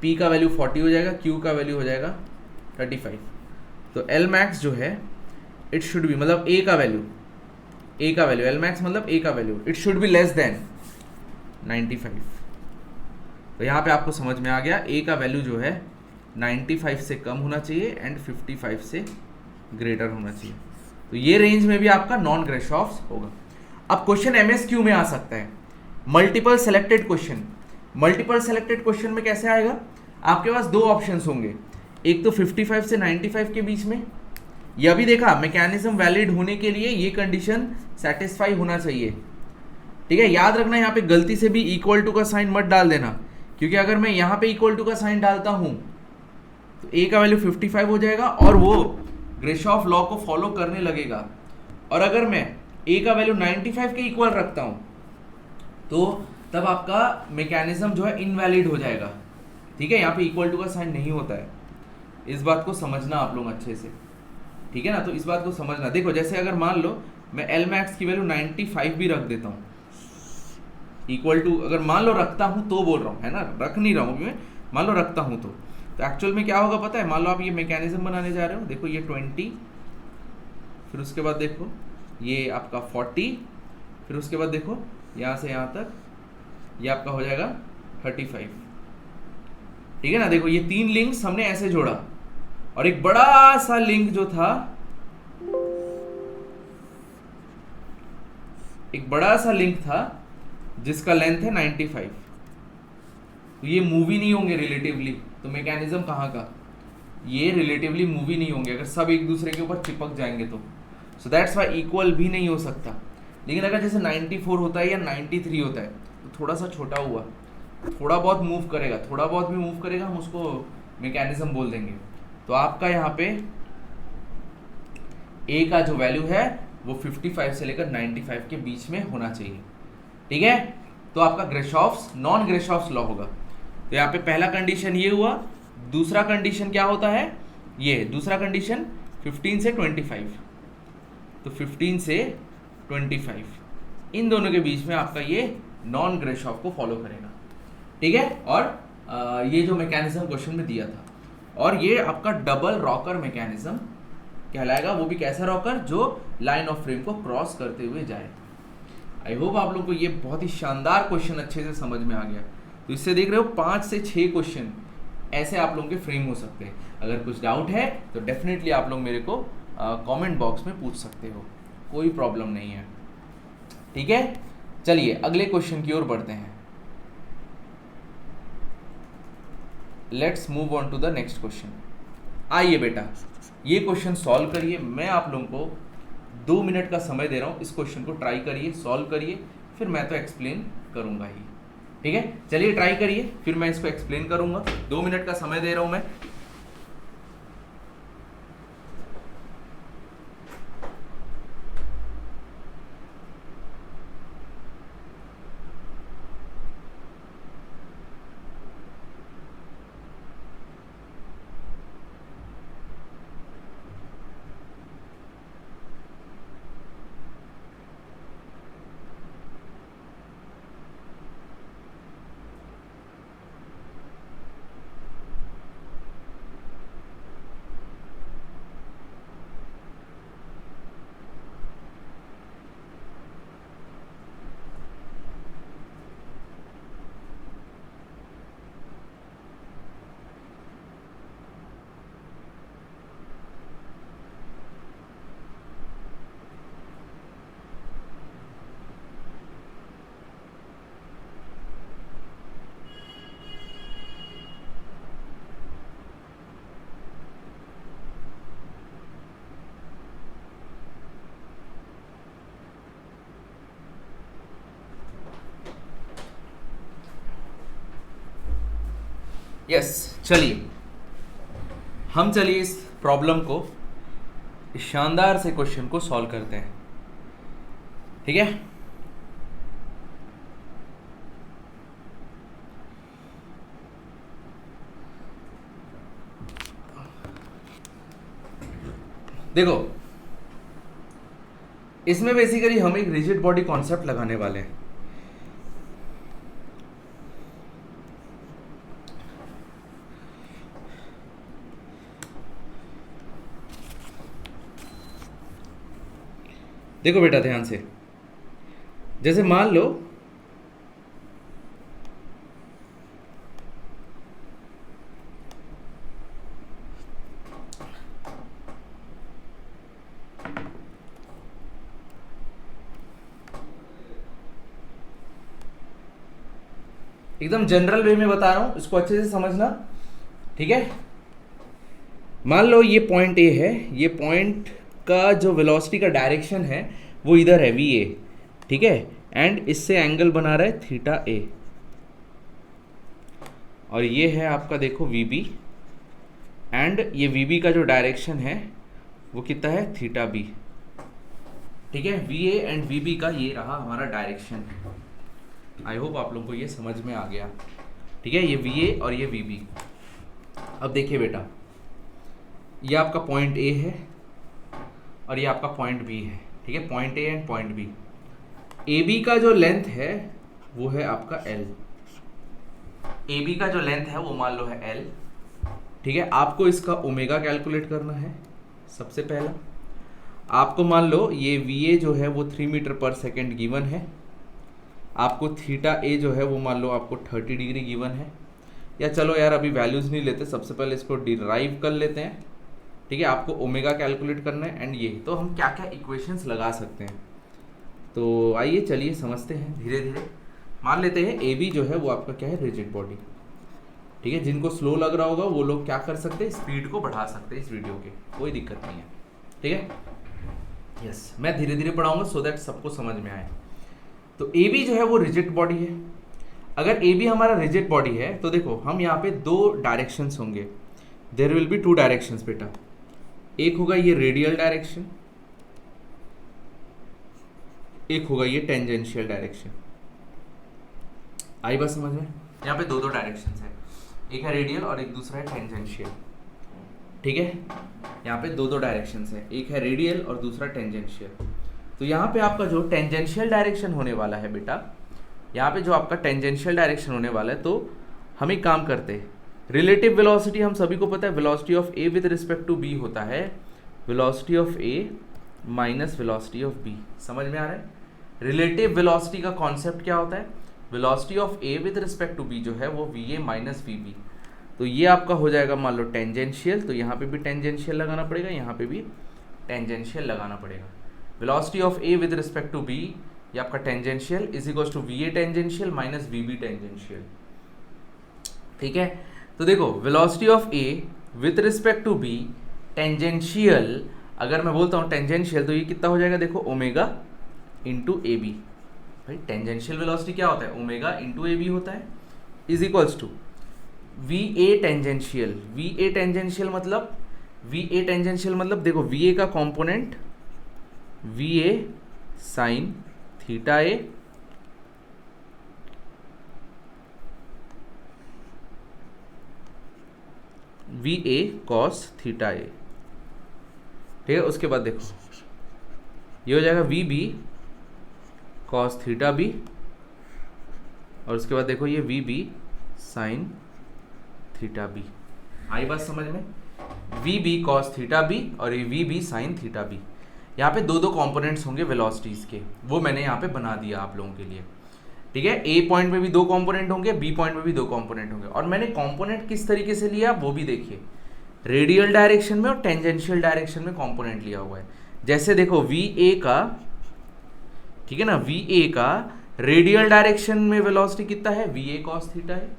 Speaker 5: P का वैल्यू 40 हो जाएगा, Q का वैल्यू हो जाएगा 35। तो L मैक्स जो है इट शुड बी, मतलब A का वैल्यू L मैक्स मतलब A का value it should be less than 95। तो यहाँ पे आपको समझ में आ गया, A का वैल्यू जो है 95 से कम होना चाहिए एंड 55 से ग्रेटर होना चाहिए। तो ये रेंज में भी आपका नॉन ग्रेशॉफ्स होगा। अब क्वेश्चन MSQ में आ सकता है, multiple selected question. Multiple selected question में कैसे आएगा? आपके पास दो ऑप्शंस होंगे, एक तो 55 से 95 के बीच में, यह भी देखा मैकेनिज्म वैलिड होने के लिए ये कंडीशन सेटिस्फाई होना चाहिए। ठीक है, याद रखना यहाँ पे गलती से भी इक्वल टू का साइन मत डाल देना, क्योंकि अगर मैं यहाँ पे इक्वल टू का साइन डालता हूँ तो A का वैल्यू 55 हो जाएगा और वो ग्रेशॉफ लॉ को फॉलो करने लगेगा। और अगर मैं A का वैल्यू 95 के इक्वल रखता हूँ तो तब आपका मैकेनिज्म जो है इनवैलिड हो जाएगा। ठीक है, यहाँ पे इक्वल टू का साइन नहीं होता है, इस बात को समझना आप लोग अच्छे से। ठीक है ना, तो इस बात को समझना। देखो जैसे अगर मान लो मैं L मैक्स की वैल्यू 95 भी रख देता हूँ, इक्वल टू अगर मान लो रखता हूँ तो बोल रहा हूँ, है ना, रख नहीं रहा हूँ मैं, मान लो रखता हूँ तो एक्चुअल में क्या होगा पता है? मान लो आप ये मैकेनिज्म बनाने जा रहे हो, देखो ये 20, फिर उसके बाद देखो ये आपका 40, फिर उसके बाद देखो यहाँ से यहाँ तक ये आपका हो जाएगा 35। ठीक है ना, देखो ये तीन लिंक्स हमने ऐसे जोड़ा और एक बड़ा सा लिंक जो था, एक बड़ा सा लिंक था जिसका लेंथ है 95। तो ये मूवी नहीं होंगे रिलेटिवली, तो मैकेनिज्म कहाँ का? ये रिलेटिवली मूवी नहीं होंगे अगर सब एक दूसरे के ऊपर चिपक जाएंगे तो। सो दैट्स वाई इक्वल भी नहीं हो सकता। लेकिन अगर जैसे 94 होता है या 93 होता है तो थोड़ा सा छोटा हुआ, थोड़ा बहुत मूव करेगा, थोड़ा बहुत भी मूव करेगा, हम उसको मैकेनिज्म बोल देंगे। तो आपका यहाँ पे A का जो वैल्यू है वो 55 से लेकर 95 के बीच में होना चाहिए। ठीक है, तो आपका ग्रेशॉफ्स नॉन ग्रेशॉफ्स लॉ होगा। तो यहाँ पे पहला कंडीशन ये हुआ, दूसरा कंडीशन क्या होता है? ये दूसरा कंडीशन 15 से 25, तो 15 से 25 इन दोनों के बीच में आपका ये नॉन ग्रेशॉफ को फॉलो करेगा। ठीक है, और ये जो मैकेनिज्म क्वेश्चन में दिया था, और ये आपका डबल रॉकर मैकेनिज्म कहलाएगा। वो भी कैसा रॉकर? जो लाइन ऑफ फ्रेम को क्रॉस करते हुए जाए। आई होप आप लोग को ये बहुत ही शानदार क्वेश्चन अच्छे से समझ में आ गया। तो इससे देख रहे हो 5 से 6 क्वेश्चन ऐसे आप लोगों के फ्रेम हो सकते हैं। अगर कुछ डाउट है तो डेफिनेटली आप लोग मेरे को कमेंट बॉक्स में पूछ सकते हो, कोई प्रॉब्लम नहीं है। ठीक है, चलिए अगले क्वेश्चन की ओर बढ़ते हैं। Let's move on to the next question. आइए बेटा, ये क्वेश्चन सॉल्व करिए। मैं आप लोगों को 2 मिनट का समय दे रहा हूँ, इस क्वेश्चन को ट्राई करिए, सॉल्व करिए, फिर मैं तो एक्सप्लेन करूँगा ही। ठीक है, चलिए ट्राई करिए, फिर मैं इसको एक्सप्लेन करूँगा। 2 मिनट का समय दे रहा हूँ मैं। यस चलिए हम इस प्रॉब्लम को, इस शानदार से क्वेश्चन को सॉल्व करते हैं, ठीक है। देखो इसमें बेसिकली हम एक रिजिड बॉडी कॉन्सेप्ट लगाने वाले हैं। देखो बेटा ध्यान से, जैसे मान लो एकदम जनरल वे में बता रहा हूं, इसको अच्छे से समझना, ठीक है। मान लो ये पॉइंट ए है, ये पॉइंट का जो वेलोसिटी का डायरेक्शन है वो इधर है वी ए, ठीक है, एंड इससे एंगल बना रहा है थीटा ए, और ये है आपका देखो वी बी, एंड ये वी बी का जो डायरेक्शन है वो कितना है थीटा बी, ठीक है। V A and V B का ये रहा हमारा डायरेक्शन। आई होप आप लोगों को ये समझ में आ गया, ठीक है। ये वी ए और ये वी बी। अब देखिए बेटा, ये आपका पॉइंट ए है और ये आपका पॉइंट बी है, ठीक है, point A and point B. A B का जो लेंथ है वो है आपका एल, ए बी का जो लेंथ है वो मान लो है एल, ठीक है। आपको इसका ओमेगा कैलकुलेट करना है। सबसे पहला आपको मान लो ये वी ए जो है वो 3 मीटर पर सेकेंड गिवन है, आपको थीटा ए जो है वो मान लो आपको 30 डिग्री गिवन है, या चलो यार अभी वैल्यूज़ नहीं लेते, सबसे पहले इसको डिराइव कर लेते हैं, ठीक है। आपको ओमेगा कैलकुलेट करना है एंड ये तो हम क्या क्या इक्वेशंस लगा सकते हैं, तो आइए चलिए समझते हैं धीरे धीरे। मान लेते हैं ए बी जो है वो आपका क्या है रिजिड बॉडी, ठीक है। जिनको स्लो लग रहा होगा वो लोग क्या कर सकते हैं, स्पीड को बढ़ा सकते हैं इस वीडियो के, कोई दिक्कत नहीं है, ठीक है। यस मैं धीरे धीरे पढ़ाऊंगा सो दैट सबको समझ में आए। तो ए बी जो है वो रिजिड बॉडी है। अगर ए बी हमारा रिजिड बॉडी है तो देखो हम यहाँ पे 2 डायरेक्शंस होंगे, देयर विल बी 2 डायरेक्शंस बेटा। एक होगा ये रेडियल डायरेक्शन, एक होगा ये टेंजेंशियल डायरेक्शन। आई बात समझ में? यहाँ पे 2 डायरेक्शंस है, एक है रेडियल और एक दूसरा है टेंजेंशियल, ठीक है। यहाँ पे 2 डायरेक्शंस है, एक है रेडियल और दूसरा टेंजेंशियल। तो यहाँ पे आपका जो टेंजेंशियल डायरेक्शन होने वाला है बेटा, यहाँ पे जो आपका टेंजेंशियल डायरेक्शन होने वाला है, तो हम एक काम करते हैं, रिलेटिव वेलोसिटी हम सभी को पता है, velocity of A with respect to B होता है velocity of A minus velocity of B. समझ में आ रहा है? रिलेटिव वेलोसिटी का कॉन्सेप्ट क्या होता है, velocity of A with respect to B जो है वो V A minus V B. तो ये आपका हो जाएगा मान लो टेंजेंशियल, तो यहाँ पे भी टेंजेंशियल लगाना पड़ेगा, यहाँ पे भी टेंजेंशियल लगाना पड़ेगा। Velocity of A with respect to B ये आपका tangential is equals to V A tangential minus V B tangential, ठीक है। तो देखो velocity of A with respect to B tangential, अगर मैं बोलता हूँ टेंजेंशियल तो ये कितना हो जाएगा, देखो ओमेगा इंटू ए बी। भाई टेंजेंशियल वेलोसिटी क्या होता है, ओमेगा इंटू ए बी होता है, is equals to V A tangential. V A tangential मतलब देखो वी ए का component V A sine theta A V A cos theta A, ठीक है। उसके बाद देखो ये हो जाएगा V B cos theta B, और उसके बाद देखो ये V B sine theta B. आई बात समझ में? V B cos theta B और ये V B sine theta B. यहाँ पे 2 कंपोनेंट्स होंगे वेलोसिटीज के, वो मैंने यहाँ पे बना दिया आप लोगों के लिए, ठीक है। ए पॉइंट में भी 2 कंपोनेंट होंगे, बी पॉइंट में भी 2 कंपोनेंट होंगे, और मैंने कंपोनेंट किस तरीके से लिया वो भी देखिए, रेडियल डायरेक्शन में और टेंजेंशियल डायरेक्शन में कंपोनेंट लिया हुआ है। जैसे देखो वी ए का, ठीक है ना, वी ए का रेडियल डायरेक्शन में वेलोसिटी कितना है, वी ए कॉस थीटा है,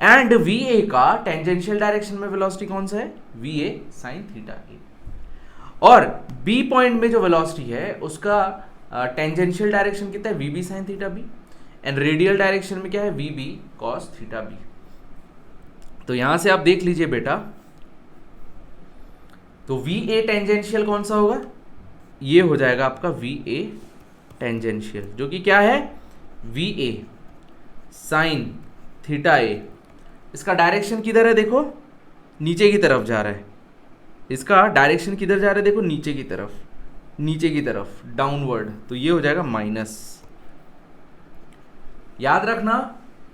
Speaker 5: एंड वी ए का टेंजेंशियल डायरेक्शन में वेलोसिटी कौन सा है, वी ए साइन थीटा ए। और बी पॉइंट में जो वेलोसिटी है उसका टेंजेंशियल डायरेक्शन कितना है, V B sine theta B, and radial direction में क्या है, V B cos theta B. तो यहां से आप देख लीजिए बेटा, तो वी ए टेंजेंशियल कौन सा होगा, ये हो जाएगा आपका वी ए टेंजेंशियल, जो कि क्या है वी ए साइन थीटा ए। इसका डायरेक्शन किधर है, देखो नीचे की तरफ जा रहा है, इसका डायरेक्शन किधर जा रहा है, देखो नीचे की तरफ, नीचे की तरफ डाउनवर्ड, तो ये हो जाएगा माइनस। याद रखना,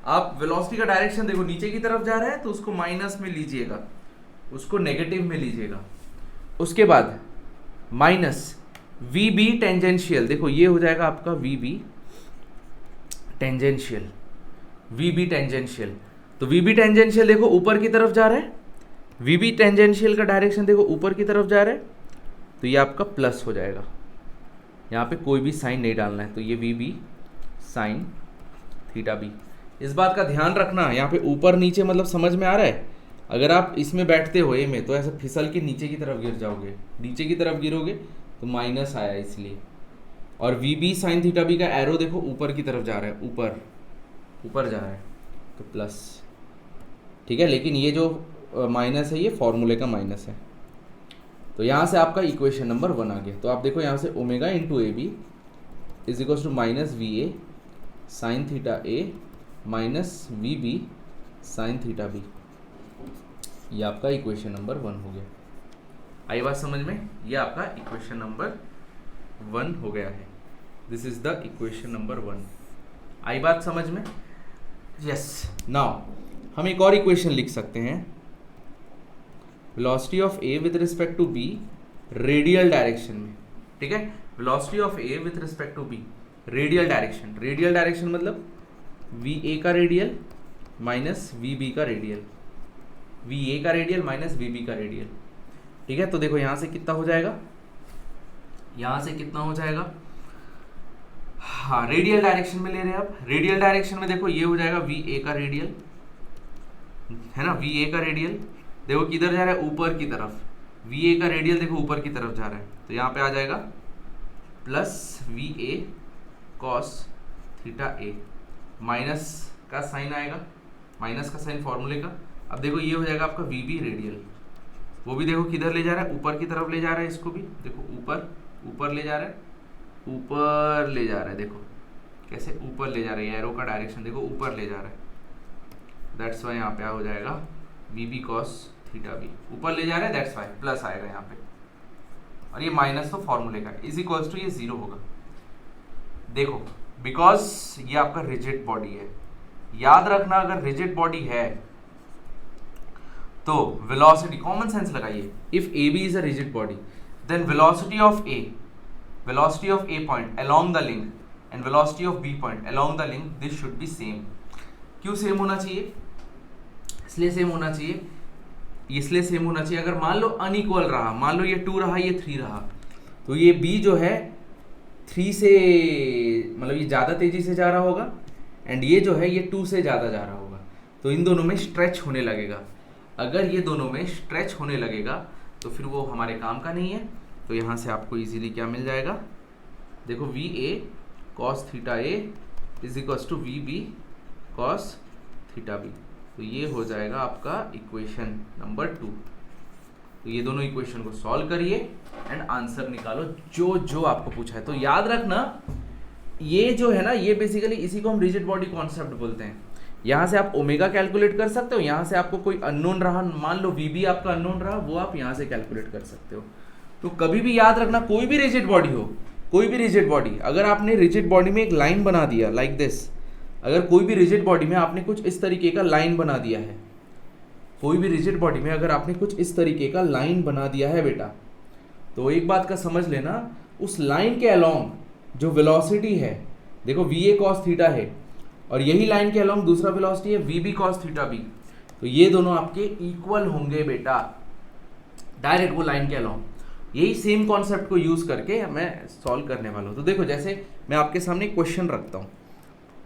Speaker 5: आप वेलोसिटी का डायरेक्शन देखो नीचे की तरफ जा रहा है तो उसको माइनस में लीजिएगा, उसको नेगेटिव में लीजिएगा। उसके बाद माइनस वी बी टेंजेंशियल, देखो ये हो जाएगा आपका V B tangential, V B tangential. तो वी बी टेंजेंशियल देखो ऊपर की तरफ जा रहा है, वी बी टेंजेंशियल का डायरेक्शन देखो ऊपर की तरफ जा रहा है, तो ये आपका प्लस हो जाएगा। यहाँ पे कोई भी साइन नहीं डालना है, तो ये V B sine theta B. इस बात का ध्यान रखना, यहाँ पे ऊपर नीचे मतलब समझ में आ रहा है। अगर आप इसमें बैठते हो ए में तो ऐसे फिसल के नीचे की तरफ गिर जाओगे, नीचे की तरफ गिरोगे तो माइनस आया इसलिए। और V B sine theta B का एरो देखो ऊपर की तरफ जा रहा है, ऊपर ऊपर जा रहा है तो प्लस, ठीक है। लेकिन ये जो माइनस है ये फॉर्मूले का माइनस है। तो यहाँ से आपका इक्वेशन नंबर 1 आ गया। तो आप देखो यहाँ से omega into A B is equals to minus V A sine theta A minus V B sine theta B, ये आपका इक्वेशन नंबर 1 हो गया। आई बात समझ में, ये आपका इक्वेशन नंबर 1 हो गया है। This is the equation number 1। आई बात समझ में, यस। नाउ हम एक और इक्वेशन लिख सकते हैं, velocity of A with respect to B radial direction में, ठीक है। Velocity of A with respect to B radial direction, radial direction मतलब वी ए का रेडियल माइनस वी बी का रेडियल, वी ए का रेडियल माइनस वी बी का radial, ठीक है। तो देखो यहां से कितना हो जाएगा, यहां से कितना हो जाएगा, हाँ रेडियल डायरेक्शन में ले रहे हैं आप। रेडियल डायरेक्शन में देखो ये हो जाएगा वी ए का रेडियल, है ना, वी ए का रेडियल देखो किधर जा रहा है, ऊपर की तरफ। वी ए का रेडियल देखो ऊपर की तरफ जा रहा है, तो यहाँ पे आ जाएगा plus we A cos theta A, minus का साइन आएगा, माइनस का साइन फॉर्मूले का। अब देखो ये हो जाएगा आपका वी बी रेडियल, वो भी देखो किधर ले जा रहा है, ऊपर की तरफ ले जा रहा है, इसको भी देखो ऊपर ऊपर ले जा रहा है, ऊपर ले जा रहा है, देखो कैसे ऊपर ले जा रहा है, एरो का डायरेक्शन देखो ऊपर ले जा रहा है। दैट्स वाई यहाँ पे हो जाएगा V B cos theta B, ऊपर ले जा रहा है, दैट्स वाई प्लस आएगा यहाँ पे, और ये माइनस तो फॉर्मूले का इज इक्वल्स टू ये 0 होगा। देखो बिकॉज ये आपका रिजिड बॉडी है, याद रखना अगर रिजिड बॉडी है तो वेलोसिटी, कॉमन सेंस लगाइए, if A B is a rigid body then velocity of A point along the link and velocity of B point along the link, this should be same. क्यों same होना चाहिए, इसलिए same होना चाहिए, इसलिए same होना चाहिए। अगर मान लो अनइक्वल रहा, मान लो ये 2 रहा ये 3 रहा, तो ये बी जो है 3 से मतलब ये ज़्यादा तेजी से जा रहा होगा एंड ये जो है ये 2 से ज़्यादा जा रहा होगा, तो इन दोनों में स्ट्रेच होने लगेगा। अगर ये दोनों में स्ट्रेच होने लगेगा तो फिर वो हमारे काम का नहीं है। तो यहाँ से आपको इजीली क्या मिल जाएगा, देखो V A cos theta A is equals to V B cos theta B, तो ये हो जाएगा आपका इक्वेशन नंबर 2। तो ये दोनों इक्वेशन को सॉल्व करिए एंड आंसर निकालो जो जो आपको पूछा है। तो याद रखना ये जो है ना, ये बेसिकली इसी को हम रिजिड बॉडी कॉन्सेप्ट बोलते हैं। यहाँ से आप ओमेगा कैलकुलेट कर सकते हो, यहाँ से आपको कोई अननोन रहा, मान लो वी बी आपका अननोन रहा, वो आप यहाँ से कैलकुलेट कर सकते हो। तो कभी भी याद रखना, कोई भी रिजिड बॉडी हो, कोई भी रिजिड बॉडी, अगर आपने रिजिड बॉडी में एक लाइन बना दिया लाइक दिस, अगर कोई भी रिजिड बॉडी में आपने कुछ इस तरीके का लाइन बना दिया है, कोई भी रिजिड बॉडी में अगर आपने कुछ इस तरीके का लाइन बना दिया है बेटा, तो एक बात का समझ लेना, उस लाइन के अलोंग जो वेलोसिटी है, देखो वी ए कॉस थीटा है और यही लाइन के अलोंग दूसरा वेलोसिटी है V B cos theta B, तो ये दोनों आपके इक्वल होंगे बेटा, डायरेक्ट वो लाइन के अलोंग। यही सेम कॉन्सेप्ट को यूज करके मैं सॉल्व करने वाला हूँ। तो देखो जैसे मैं आपके सामने क्वेश्चन रखता हूँ,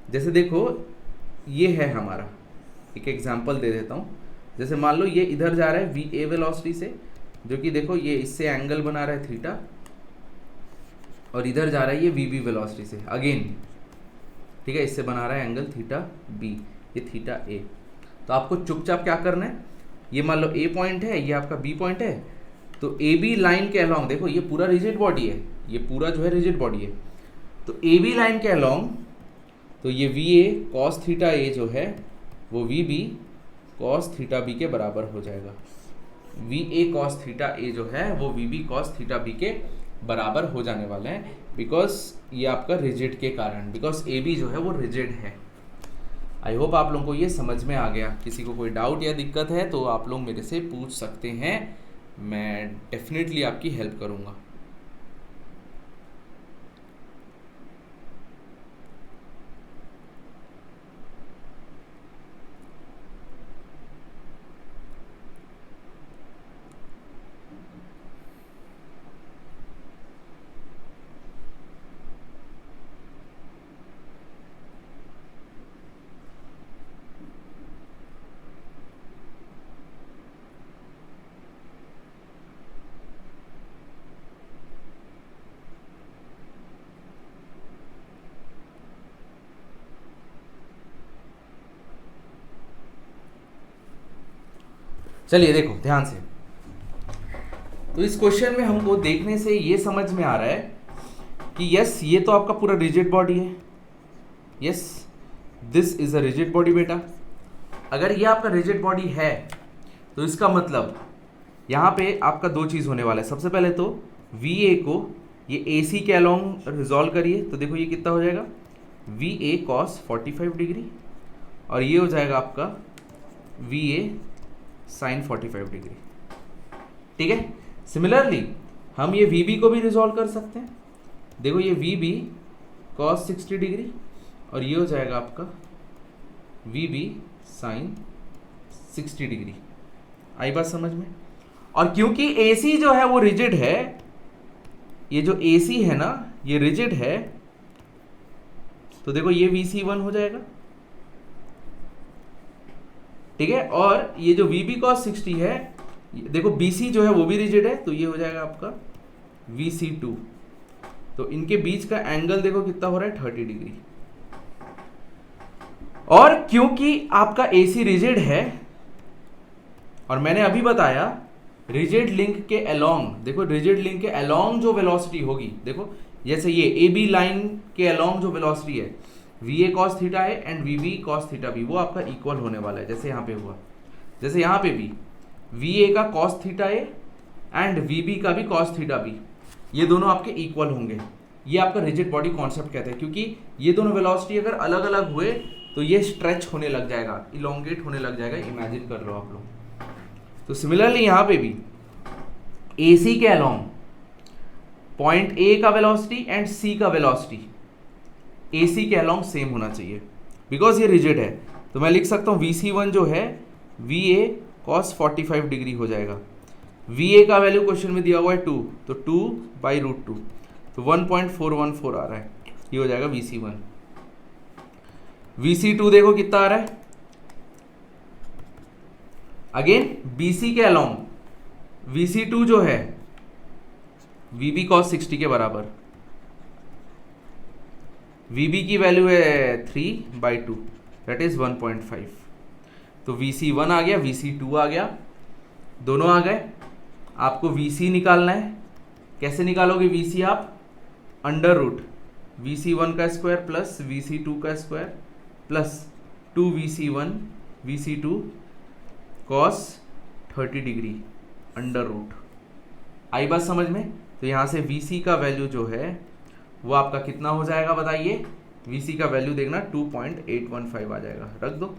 Speaker 5: जैसे देखो ये है हमारा, एक एग्जांपल दे देता हूँ। जैसे मान लो ये इधर जा रहा है वी ए वेलोसिटी से, जो कि देखो ये इससे एंगल बना रहा है थीटा, और इधर जा रहा है ये वी बी वेलोसिटी से अगेन, ठीक है, इससे बना रहा है एंगल थीटा बी, ये थीटा ए। तो आपको चुपचाप क्या करना है, ये मान लो ए पॉइंट है, ये आपका बी पॉइंट है, तो ए बी लाइन के अलोंग, देखो ये पूरा रिजिड बॉडी है, ये पूरा जो है रिजिड बॉडी है, तो ए बी लाइन के अलोंग तो ये V A cos theta A जो है वो V B cos theta B के बराबर हो जाएगा। V A cos theta A जो है वो V B cos theta B के बराबर हो जाने वाले हैं, बिकॉज ये आपका रिजिड के कारण, बिकॉज ए बी जो है वो रिजिड है। आई होप आप लोगों को ये समझ में आ गया। किसी को कोई डाउट या दिक्कत है तो आप लोग मेरे से पूछ सकते हैं, मैं डेफिनेटली आपकी हेल्प करूँगा। चलिए देखो ध्यान से, तो इस क्वेश्चन में हमको देखने से ये समझ में आ रहा है कि यस ये तो आपका पूरा रिजिड बॉडी है, yes this is a rigid body बेटा। अगर ये आपका रिजिड बॉडी है तो इसका मतलब यहाँ पे आपका दो चीज़ होने वाला है। सबसे पहले तो वी ए को ये ए सी के अलोंग रिजॉल्व करिए, तो देखो ये कितना हो जाएगा, वी ए कॉस 45 डिग्री, और ये हो जाएगा आपका वी ए साइन 45 डिग्री। ठीक है, सिमिलरली हम ये वी बी को भी रिजॉल्व कर सकते हैं। देखो ये वी बी कॉस 60 डिग्री और ये हो जाएगा आपका वी बी साइन 60 डिग्री। आई बात समझ में? और क्योंकि ए सी जो है वो रिजिड है, ये जो ए सी है ना ये रिजिड है, तो देखो ये वी सी 1 हो जाएगा। ठीक है, और ये जो वी बी कॉस 60 है, देखो बी सी जो है वो भी रिजिड है, तो ये हो जाएगा आपका वी सी 2। तो इनके बीच का एंगल देखो कितना हो रहा है, 30 डिग्री। और क्योंकि आपका ए सी रिजिड है, और मैंने अभी बताया रिजिड लिंक के अलोंग, देखो रिजिड लिंक के अलोंग जो वेलोसिटी होगी, देखो जैसे ये ए बी लाइन के अलोंग जो वेलोसिटी है वी ए कॉस थीटा है and V B cos theta B, वो आपका इक्वल होने वाला है। जैसे यहाँ पे हुआ, जैसे यहाँ पे भी वी ए का cos theta A and V B का भी कॉस थीटा बी, ये दोनों आपके इक्वल होंगे। ये आपका रिजिड बॉडी कॉन्सेप्ट कहते हैं, क्योंकि ये दोनों वेलोसिटी अगर अलग अलग हुए तो ये स्ट्रेच होने लग जाएगा, इलोंगेट होने लग जाएगा। इमेजिन कर लो आप लोग। तो सिमिलरली यहाँ पे भी ए सी के अलोंग पॉइंट ए का वेलोसिटी एंड सी का वेलोसिटी ए सी के अलोंग सेम होना चाहिए, बिकॉज ये रिजिड है। तो मैं लिख सकता हूँ वी सी 1 जो है वी ए कॉस 45 डिग्री हो जाएगा। वी ए का वैल्यू क्वेश्चन में दिया हुआ है 2, तो 2/√2, तो 1.414 आ रहा है, ये हो जाएगा वी सी 1। वी सी 2 देखो कितना आ रहा है, अगेन बी सी के अलोंग वी सी 2 जो है वी बी कॉस 60 के बराबर, वी बी की वैल्यू है 3/2, दैट इज 1.5। तो वी सी 1 आ गया, वी सी 2 आ गया, दोनों आ गए। आपको वी सी निकालना है, कैसे निकालोगे वी सी आप, अंडर रूट वी सी 1 का स्क्वायर प्लस वी सी 2 का square plus 2 V C 1 V C 2 cos 30 degree under root. आई बात समझ में? तो यहाँ से वी सी का वैल्यू जो है वो आपका कितना हो जाएगा बताइए, वी सी का वैल्यू देखना 2.815 आ जाएगा। रख दो,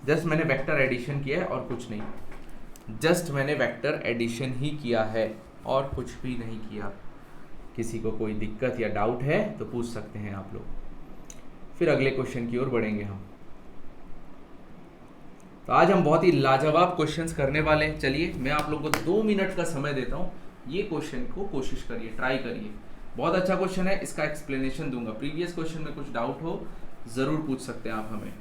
Speaker 5: जस्ट मैंने वेक्टर एडिशन किया है और कुछ नहीं, जस्ट मैंने वेक्टर एडिशन ही किया है और कुछ भी नहीं किया। किसी को कोई दिक्कत या डाउट है तो पूछ सकते हैं आप लोग, फिर अगले क्वेश्चन की ओर बढ़ेंगे हम। तो आज हम बहुत ही लाजवाब क्वेश्चंस करने वाले हैं। चलिए मैं आप लोगों को 2 मिनट का समय देता हूँ, ये क्वेश्चन को कोशिश करिए, ट्राई करिए। बहुत अच्छा क्वेश्चन है, इसका एक्सप्लेनेशन दूंगा। प्रीवियस क्वेश्चन में कुछ डाउट हो जरूर पूछ सकते हैं आप हमें।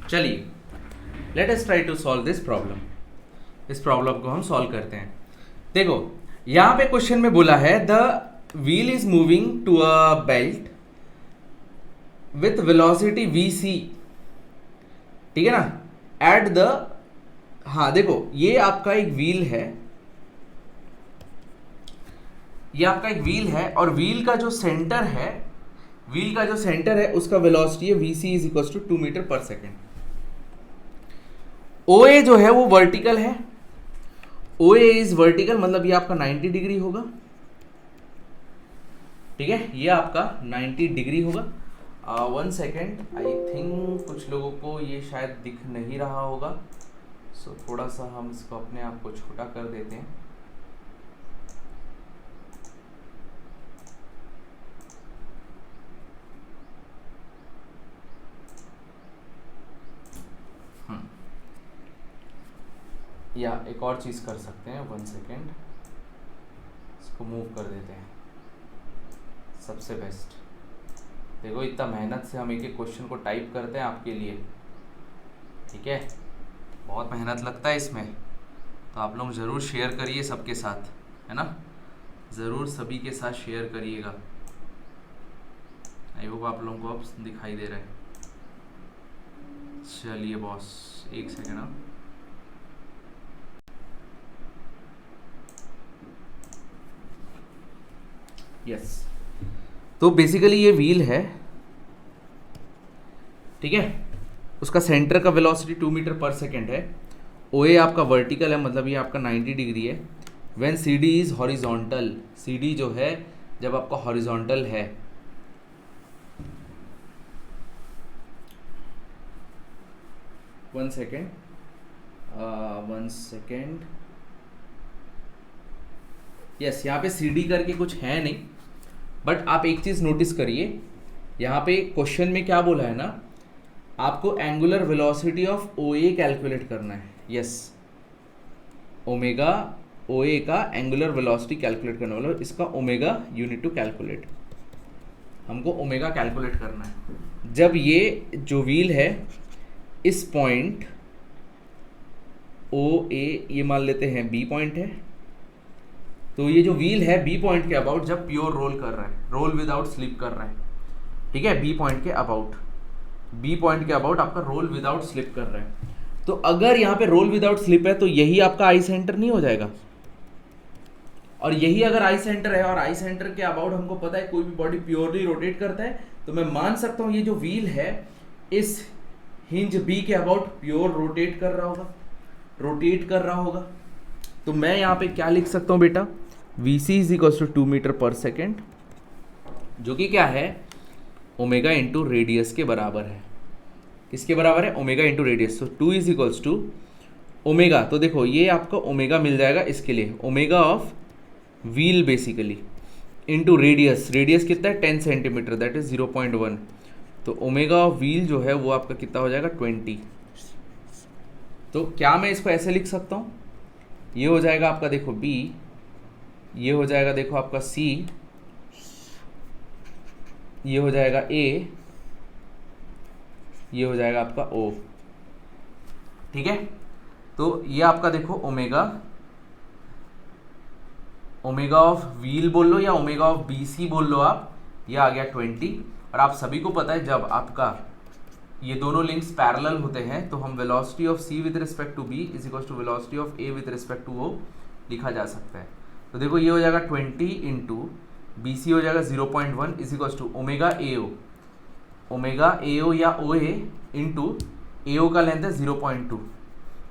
Speaker 5: चलिए let us try to solve this problem. इस प्रॉब्लम को हम सॉल्व करते हैं। देखो यहां पे क्वेश्चन में बोला है the wheel is moving to a belt with velocity vc, ठीक है ना, एट द, हाँ देखो ये आपका एक व्हील है, ये आपका एक व्हील है और व्हील का जो सेंटर है, व्हील का जो सेंटर है उसका वेलोसिटी है vc is equal to 2 metre per second. OA जो है वो वर्टिकल है, OA इज वर्टिकल, मतलब ये आपका 90 डिग्री होगा, ठीक है, ये आपका 90 डिग्री होगा। 1 सेकेंड, आई थिंक कुछ लोगों को ये शायद दिख नहीं रहा होगा, सो थोड़ा सा हम इसको अपने आप को छोटा कर देते हैं। या एक और चीज़ कर सकते हैं, 1 सेकेंड, इसको मूव कर देते हैं, सबसे बेस्ट। देखो इतना मेहनत से हम एक एक क्वेश्चन को टाइप करते हैं आपके लिए, ठीक है, बहुत मेहनत लगता है इसमें, तो आप लोग ज़रूर शेयर करिए सबके साथ, है ना, ज़रूर सभी के साथ शेयर करिएगा। आई होप आप लोगों को अब दिखाई दे रहा है। चलिए बॉस, एक सेकेंड आप, यस। तो बेसिकली ये व्हील है, ठीक है, उसका सेंटर का वेलोसिटी 2 मीटर पर सेकेंड है, OA आपका वर्टिकल है, मतलब ये आपका 90 डिग्री है। When CD is horizontal, CD जो है जब आपका हॉरिजॉन्टल है, वन सेकेंड, यस, यहाँ पे CD करके कुछ है नहीं, बट आप एक चीज़ नोटिस करिए, यहाँ पे क्वेश्चन में क्या बोला है ना, आपको angular velocity of OA calculate करना है। यस, ओमेगा OA का एंगुलर वेलोसिटी कैलकुलेट करना, मतलब इसका ओमेगा यूनिट टू कैलकुलेट, हमको ओमेगा कैलकुलेट करना है। जब ये जो व्हील है इस पॉइंट OA, ये मान लेते हैं B पॉइंट है, तो ये जो व्हील है B पॉइंट के अबाउट जब प्योर रोल कर रहा है, रोल विदाउट स्लिप कर रहा है, ठीक है, B पॉइंट के अबाउट, B पॉइंट के अबाउट आपका रोल विदाउट स्लिप कर रहा है। तो अगर यहाँ पे रोल विदाउट स्लिप है तो यही आपका आई सेंटर नहीं हो जाएगा, और यही अगर आई सेंटर है और आई सेंटर के अबाउट हमको पता है कोई भी बॉडी प्योरली रोटेट करता है, तो मैं मान सकता हूँ ये जो व्हील है इस हिंज B के अबाउट प्योर रोटेट कर रहा होगा, तो मैं यहाँ पे क्या लिख सकता हूँ बेटा, VC is equal to 2 metre per second, जो कि क्या है, ओमेगा इंटू रेडियस के बराबर है। किसके बराबर है, ओमेगा इंटू रेडियस, तो 2 इज इक्वल्स टू ओमेगा, तो देखो ये आपका ओमेगा मिल जाएगा इसके लिए, omega of wheel basically into radius, radius कितना है 10 सेंटीमीटर, दैट इज 0.1, तो ओमेगा ऑफ व्हील जो है वो आपका कितना हो जाएगा 20। तो क्या मैं इसको ऐसे लिख सकता हूँ, ये हो जाएगा आपका देखो B, ये हो जाएगा देखो आपका C, ये हो जाएगा A, ये हो जाएगा आपका O, ठीक है। तो ये आपका देखो ओमेगा ऑफ व्हील बोल लो या ओमेगा ऑफ BC बोल लो आप, ये आ गया 20, और आप सभी को पता है जब आपका ये दोनों लिंक्स पैरेलल होते हैं तो हम velocity of C with respect to B is equal to velocity of A with respect to O लिखा जा सकता है। तो देखो ये हो जाएगा 20 इंटू BC हो जाएगा 0.1 is equal to omega AO या OA इंटू AO का लेंथ है 0.2,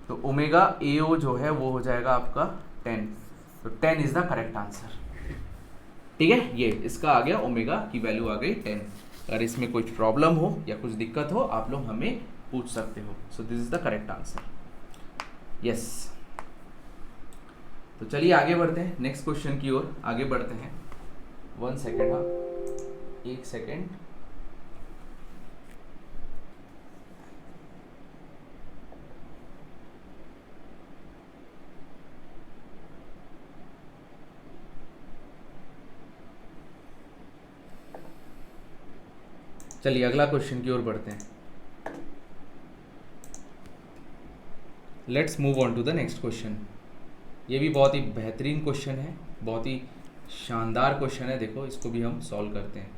Speaker 5: तो ओमेगा AO जो है वो हो जाएगा आपका 10, तो 10 इज द करेक्ट आंसर, ठीक है। ये इसका आ गया, ओमेगा की वैल्यू आ गई 10। अगर इसमें कोई प्रॉब्लम हो या कुछ दिक्कत हो आप लोग हमें पूछ सकते हो। So this is the correct answer, yes. तो चलिए आगे बढ़ते हैं, नेक्स्ट क्वेश्चन की ओर आगे बढ़ते हैं। 1 सेकेंड, हाँ 1 सेकेंड, चलिए अगला क्वेश्चन की ओर बढ़ते हैं। Let's move on to the next question. ये भी बहुत ही बेहतरीन क्वेश्चन है, बहुत ही शानदार क्वेश्चन है। देखो इसको भी हम सॉल्व करते हैं।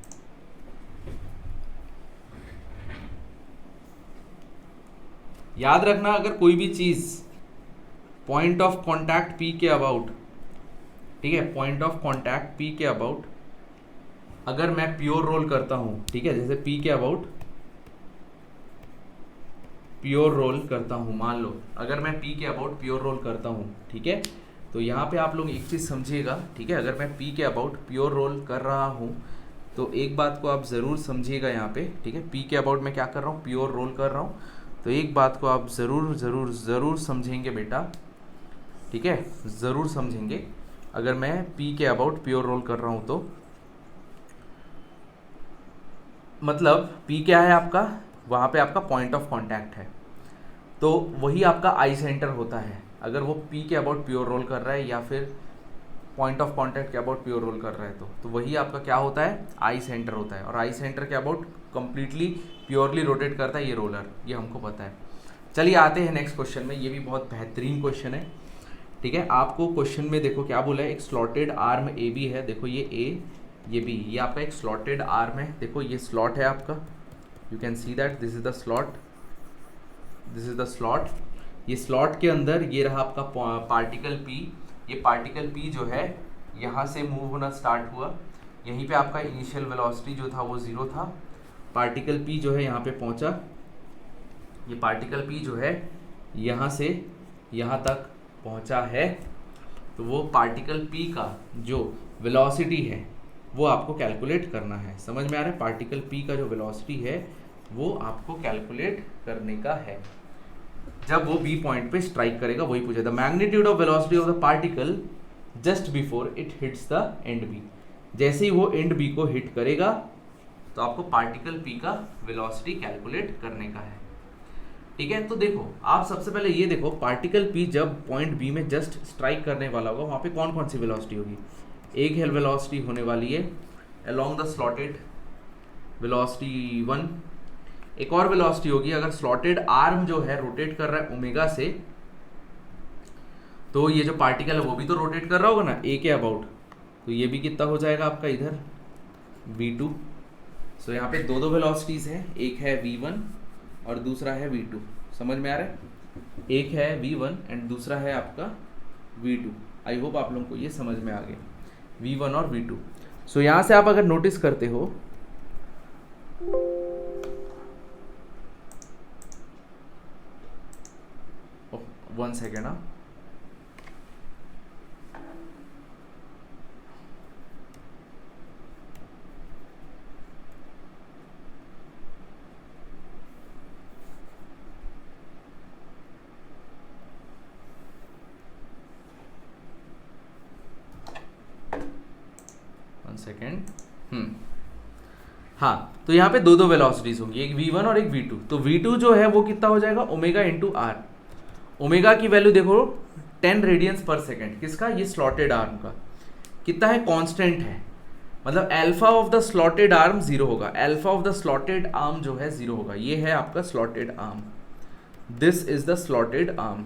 Speaker 5: याद रखना, अगर कोई भी चीज पॉइंट ऑफ कांटेक्ट P के अबाउट, ठीक है, पॉइंट ऑफ कांटेक्ट P के अबाउट अगर मैं प्योर रोल करता हूं, ठीक है, जैसे P के अबाउट प्योर रोल करता हूं, मान लो अगर मैं P के अबाउट प्योर रोल करता हूं, ठीक है, तो यहाँ पे आप लोग एक चीज़ समझिएगा, ठीक है, अगर मैं P के अबाउट प्योर रोल कर रहा हूँ तो एक बात को आप ज़रूर समझिएगा यहाँ पे, ठीक है, P के अबाउट मैं क्या कर रहा हूँ, प्योर रोल कर रहा हूँ, तो एक बात को आप ज़रूर समझेंगे बेटा, ठीक है, ज़रूर समझेंगे। अगर मैं P के अबाउट प्योर रोल कर रहा हूँ तो मतलब P क्या है आपका, वहाँ पे आपका पॉइंट ऑफ कांटेक्ट है, तो वही आपका आई सेंटर होता है। अगर वो P के अबाउट प्योर रोल कर रहा है या फिर पॉइंट ऑफ कांटेक्ट के अबाउट प्योर रोल कर रहा है तो वही आपका क्या होता है, आई सेंटर होता है। और आई सेंटर के अबाउट कंप्लीटली प्योरली रोटेट करता है ये रोलर, ये हमको पता है। चलिए आते हैं नेक्स्ट क्वेश्चन में। ये भी बहुत बेहतरीन क्वेश्चन है, ठीक है। आपको क्वेश्चन में देखो क्या बोला है, एक स्लॉटेड आर्म ए बी है, देखो ये ए ये बी, ये आपका एक स्लॉटेड आर्म है, देखो ये स्लॉट है आपका, you can see that this is the slot, this is the slot. ये स्लॉट के अंदर ये रहा आपका पार्टिकल P, ये पार्टिकल P जो है यहाँ से मूव होना स्टार्ट हुआ, यहीं पे आपका इनिशियल वेलोसिटी जो था वो 0 था। पार्टिकल P जो है यहाँ पे पहुँचा, ये पार्टिकल P जो है यहाँ से यहाँ तक पहुँचा है, तो वो पार्टिकल P का जो वेलोसिटी है वो आपको कैलकुलेट करना है। समझ में आ रहा है, पार्टिकल P का जो वेलोसिटी है वो आपको कैलकुलेट करने का है। जब वो B पॉइंट पे स्ट्राइक करेगा वही पूछा, the magnitude of velocity of the particle just before it hits the end B। जैसे ही वो एंड B को हिट करेगा तो आपको पार्टिकल P का वेलोसिटी कैलकुलेट करने का है, ठीक है। तो देखो आप सबसे पहले ये देखो, पार्टिकल P जब पॉइंट B में जस्ट स्ट्राइक करने वाला होगा वहाँ पे कौन कौन सी वेलोसिटी होगी, एक हेल वेलोसिटी होने वाली है अलोंग द स्लॉटेड वेलोसिटी 1, एक और वेलोसिटी होगी अगर स्लॉटेड आर्म जो है रोटेट कर रहा है ओमेगा से, तो ये जो पार्टिकल है वो भी तो रोटेट कर रहा होगा ना ए के अबाउट, तो ये भी कितना हो जाएगा आपका इधर v2। सो यहाँ पे दो वेलोसिटीज हैं, एक है v1 और दूसरा है v2। समझ में आ रहा है, एक है v1 एंड दूसरा है आपका v2। आई होप आप लोगों को ये समझ में आ गया, v1 और v2। सो यहाँ से आप अगर नोटिस करते हो, वन सेकेंड, हाँ, वन सेकेंड, हाँ, तो यहाँ पे दो वेलोसिटीज होंगी, एक v1 और एक v2। तो v2 जो है वो कितना हो जाएगा, ओमेगा इंटू आर। ओमेगा की वैल्यू देखो 10 रेडियंस पर सेकेंड, किसका, ये स्लॉटेड आर्म का, कितना है, कांस्टेंट है, मतलब alpha of the slotted arm 0 होगा, alpha of the slotted arm जो है 0 होगा। ये है आपका slotted arm, this is the slotted arm.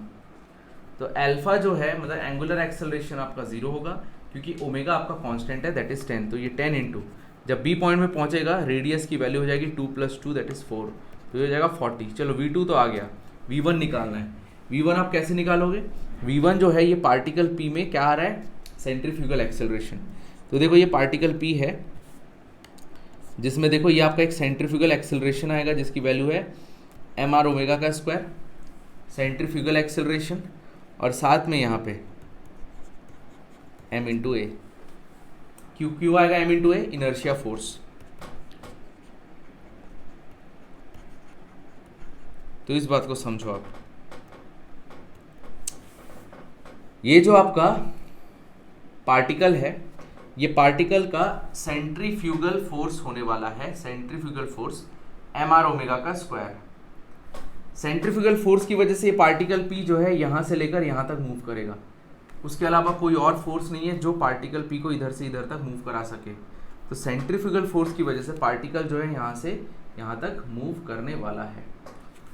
Speaker 5: तो अल्फा जो है मतलब एंगुलर एक्सेलरेशन आपका 0 होगा, क्योंकि ओमेगा आपका कांस्टेंट है, दैट इज 10। तो ये 10 इंटू जब बी पॉइंट में पहुंचेगा रेडियस की वैल्यू हो जाएगी 2 + 2 दैट इज 4, तो ये हो जाएगा 40। चलो v2 तो आ गया, v1 निकालना है। v1 आप कैसे निकालोगे, v1 जो है ये पार्टिकल P में क्या आ रहा है, सेंट्रीफ्यूगल एक्सेलरेशन। तो देखो ये पार्टिकल P है जिसमें देखो ये आपका एक सेंट्रीफ्यूगल एक्सेलरेशन आएगा जिसकी वैल्यू है mr ओमेगा का स्क्वायर, सेंट्रीफ्यूगल एक्सेलरेशन, और साथ में यहाँ पे m इंटू ए, क्यों आएगा m into A, inertia force. तो इस बात को समझो आप, ये जो आपका पार्टिकल है ये पार्टिकल का सेंट्रीफ्यूगल फोर्स होने वाला है, सेंट्रीफ्यूगल फोर्स mr ओमेगा का स्क्वायर। सेंट्रीफ्यूगल फोर्स की वजह से ये पार्टिकल P जो है यहाँ से लेकर यहाँ तक मूव करेगा, उसके अलावा कोई और फोर्स नहीं है जो पार्टिकल P को इधर से इधर तक मूव करा सके। तो सेंट्रीफ्यूगल फोर्स की वजह से पार्टिकल जो है यहाँ से यहाँ तक मूव करने वाला है,